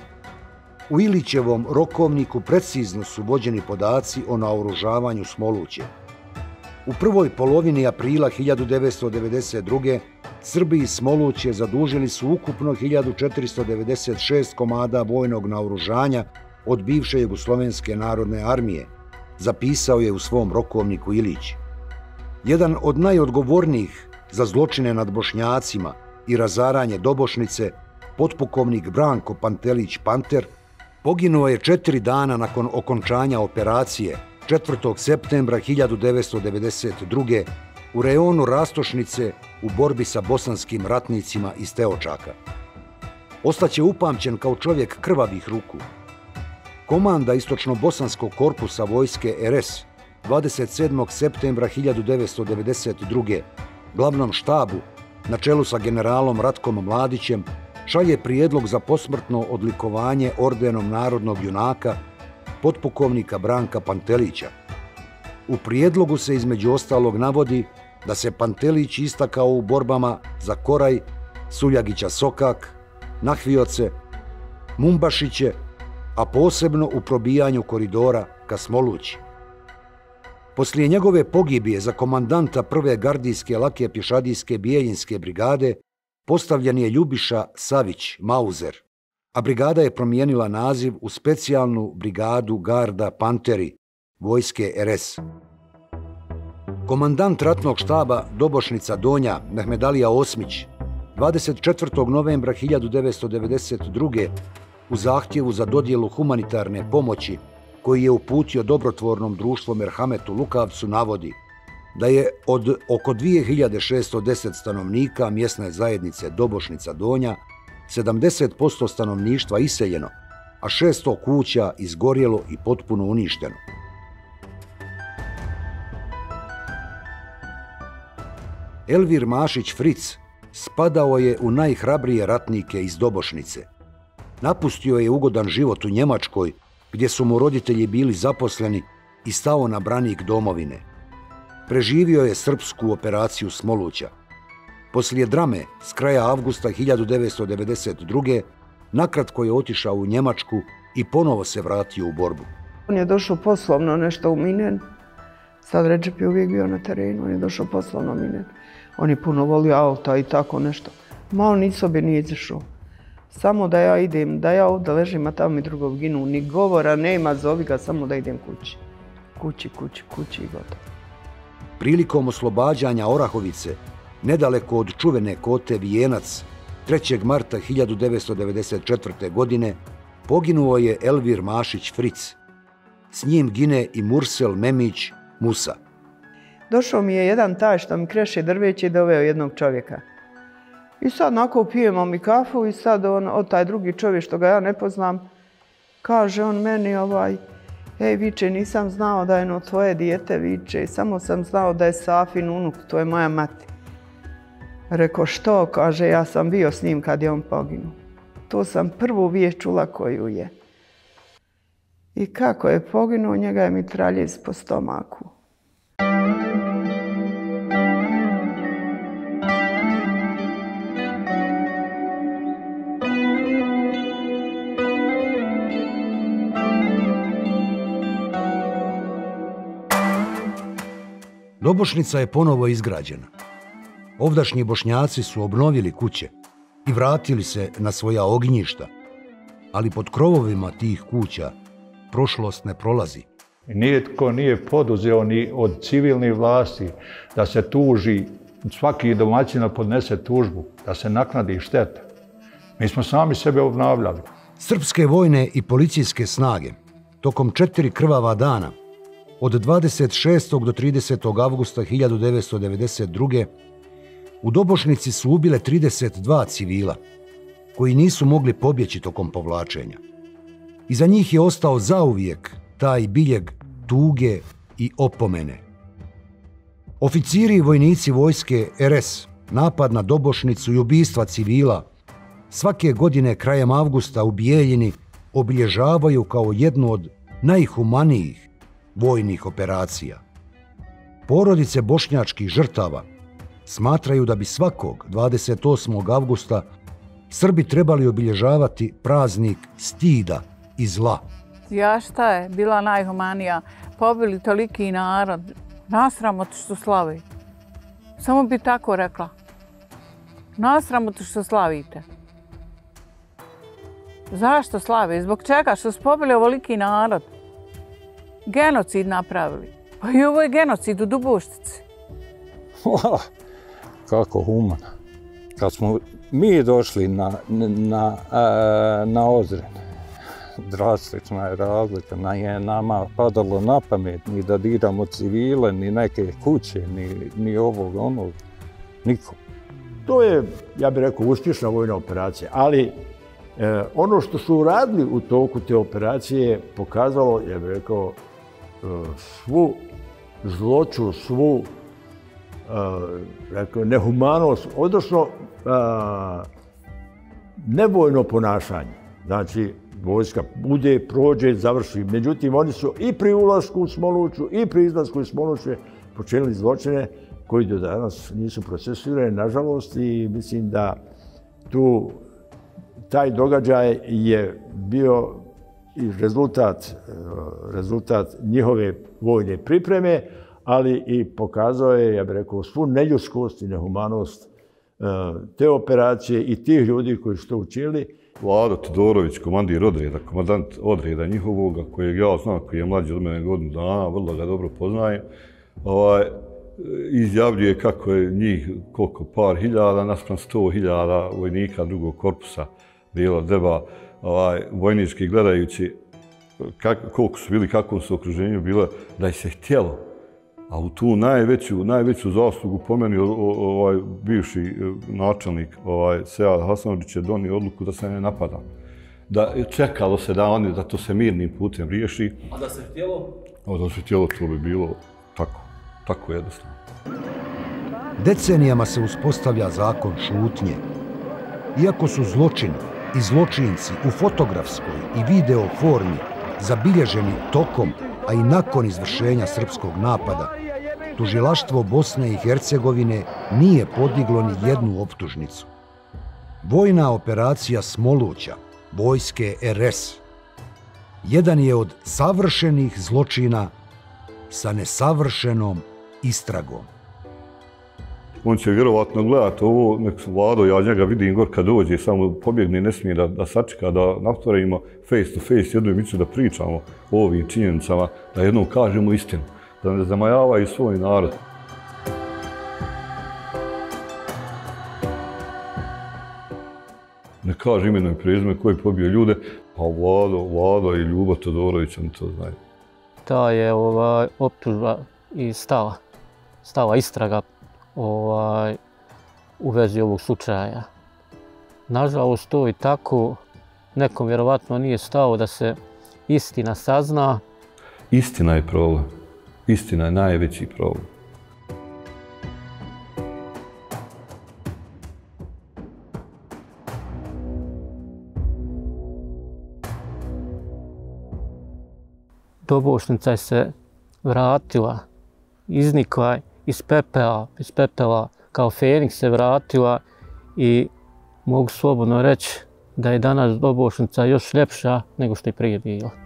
S1: U Ilićevom rokovniku precizno su vođeni podaci o naoružavanju Smoluće. U prvoj polovini aprila 1992. Srbi iz Smoluće zadužili su ukupno 1496 komada vojnog naoružanja od bivše Jugoslovenske narodne armije, zapisao je u svom rokovniku Ilić. Jedan od najodgovornijih za zločine nad Bošnjacima i razaranje Dobošnice, potpukovnik Branko Pantelić Panter, poginuo je 4 dana nakon okončanja operacije 4. septembra 1992. u rejonu Rastošnice u borbi sa bosanskim ratnicima iz Teočaka. Ostaće upamćen kao čovjek krvavih ruku. Komanda Istočno-bosanskog korpusa vojske RS 27. septembra 1992. glavnom štabu na čelu sa generalom Ratkom Mladićem šalje prijedlog za posmrtno odlikovanje ordenom narodnog junaka potpukovnika Branka Pantelića. U prijedlogu se između ostalog navodi da se Pantelić istakao u borbama za Koraj, Suljagića Sokak, Nahvioce, Mumbašiće, a posebno u probijanju koridora ka Smolući. Poslije njegove pogibije za komandanta prve gardijske lake pješadijske Bijeljinske brigade postavljen je Ljubiša Savić Mauzer, a brigada je promijenila naziv u specijalnu brigadu Garda Panteri, vojske RS. Komandant ratnog štaba Dobošnica Donja, Mehmedalija Osmić, 24. novembra 1992. u zahtjevu za dodjelu humanitarne pomoći koji je uputio dobrotvornom društvu Merhametu Lukavcu navodi da je od oko 2610 stanovnika mjesne zajednice Dobošnica Donja 70% stanovništva iseljeno, a 600 kuća izgorjelo i potpuno uništeno. Elvir Mašić Fric spadao je u najhrabrije ratnike iz Dobošnice. Napustio je ugodan život u Njemačkoj, gdje su mu roditelji bili zaposleni, i stao na branik domovine. Preživio je srpsku operaciju Smoluća. Poslije drame s kraja avgusta 1992. nakratko je otišao u Njemačku i ponovo se vratio u borbu.
S24: On je došao poslovno nešto u Minen. Sad Redžep je uvijek bio na terenu, on je došao poslovno u Minen. On je puno volio auta i tako nešto. Malo ni sobe nije izašao. Samo da ja idem, da ja ovdje ležim, a tamo mi drugog ginu. Ni govora nema, zovi ga, samo da idem kući. kući i gotovo.
S1: Prilikom oslobađanja Orahovice, nedaleko od čuvene kote Vijenac, 3. marta 1994. godine poginuo je Elvir Mašić Fric. S njim gine i Mursel Memić Musa.
S24: Došao mi je jedan taj što mi kreše drveće i doveo jednog čovjeka. I sad onako pijemo mi kafu i sad taj drugi čovjek što ga ja ne poznam, kaže on meni ej viče, nisam znao da je tvoje dijete, viče, samo sam znao da je Safin unuk, to je moja mati. Rekao što? Kaže, ja sam bio s njim kad je on poginuo. To sam prvu vijest čula koju je. I kako je poginuo, njega je mitraljez po stomaku.
S1: Dobošnica je ponovo izgrađena. Ovdašnji Bošnjaci su obnovili kuće i vratili se na svoja ognjišta, ali pod krovovima tih kuća prošlost ne prolazi.
S12: Nijetko nije poduzeo ni od civilnih vlasti da se tuži, svaki domaćina podnese tužbu, da se naknadi šteta. Mi smo sami sebe obnavljali.
S1: Srpske vojne i policijske snage tokom 4 krvava dana od 26. do 30. avgusta 1992. u Dobošnici su ubile 32 civila, koji nisu mogli pobjeći tokom povlačenja. Iza njih je ostao zauvijek taj biljeg tuge i opomene. Oficiri i vojnici vojske RS, napad na Dobošnicu i ubistva civila svake godine krajem avgusta u Bijeljini obilježavaju kao jednu od najhumanijih vojnih operacija. Porodice bošnjačkih žrtava smatraju da bi svakog 28. avgusta Srbi trebali obilježavati praznik stida i zla.
S8: Ja šta je bila najhumanija? Pobili toliki narod. Nasramot što slavi. Samo bi tako rekla. Nasramot što slavite. Zašto slave? Zbog čega? Što su pobili ovoliki narod? Genocid napravili. Pa i ovo je genocid u Duboštici.
S10: Kako humano. Kad smo mi došli na Ozren, drastična je razlika. Nije nama padalo na pamet ni da diramo civile, ni neke kuće, ni ovog, onog. Niko.
S2: To je, ja bih rekao, uspješna vojna operacija, ali ono što su uradili u toku te operacije pokazalo, ja bih rekao, svu zloću, svu nehumanost, odnosno nevojno ponašanje. Znači, vojska bude, prođe, završi. Međutim, oni su i pri ulasku u Smoluću i pri izlasku iz Smoluće počinili zločine koji do danas nisu procesuirani, nažalost, i mislim da taj događaj je bio i rezultat njihove vojne pripreme, ali i pokazao je, ja bih rekao, svu neljudskost i nehumanost te operacije i tih ljudi koji su to učinili.
S4: Vlado Todorović, komandir odreda, komandant odreda njihovoga, kojeg ja znam, koji je mlađi od mene godinu dana, vrlo ga dobro poznajem, izjavljuje kako je njih par hiljada, naspram 100.000 vojnika drugog korpusa bilo deba, vojnički gledajući koliko su bili, kakvom su okruženju bilo, da je se htjelo. A u tu najveću zaslugu po meni bivši načelnik Sead Hasanović je donio odluku da se ne napada. Da čekalo se da to se mirnim putem riješi.
S3: A da se htjelo?
S4: Da se htjelo, to bi bilo tako jednostavno.
S1: Decenijama se uspostavlja zakon šutnje. Iako su zločini i zločinci u fotografskoj i video formi zabilježeni tokom, a i nakon izvršenja srpskog napada, tužilaštvo Bosne i Hercegovine nije podiglo ni jednu optužnicu. Vojna operacija Smoluća, vojske RS, jedan je od savršenih zločina sa nesavršenom istragom.
S4: on će vjerovatno gledati ovo, nek Vlado, ja njega vidim gor kad dođe, samo pobjegne, ne smije da sačeka, da natvorimo face to face jednu emisiju da pričamo o ovim činjenicama, da jednom kažemo istinu, da ne zamajavaju svoj narod. Ne kaže imenom i prezime koji je pobio ljude, a Vlado i Ljubo Todorović, oni to znaju.
S20: Ta je optužba i stala istraga u vezi ovog slučaja. Nažalost, to i tako, nekom vjerovatno nije stalo da se istina sazna.
S4: Istina je problem. Istina je najveći problem.
S20: Dobošnica je se vratila, iznikla iz pepela, kao Feniks se vratila i mogu slobodno reći da je danas Dobošnica još ljepša nego što je prije bila.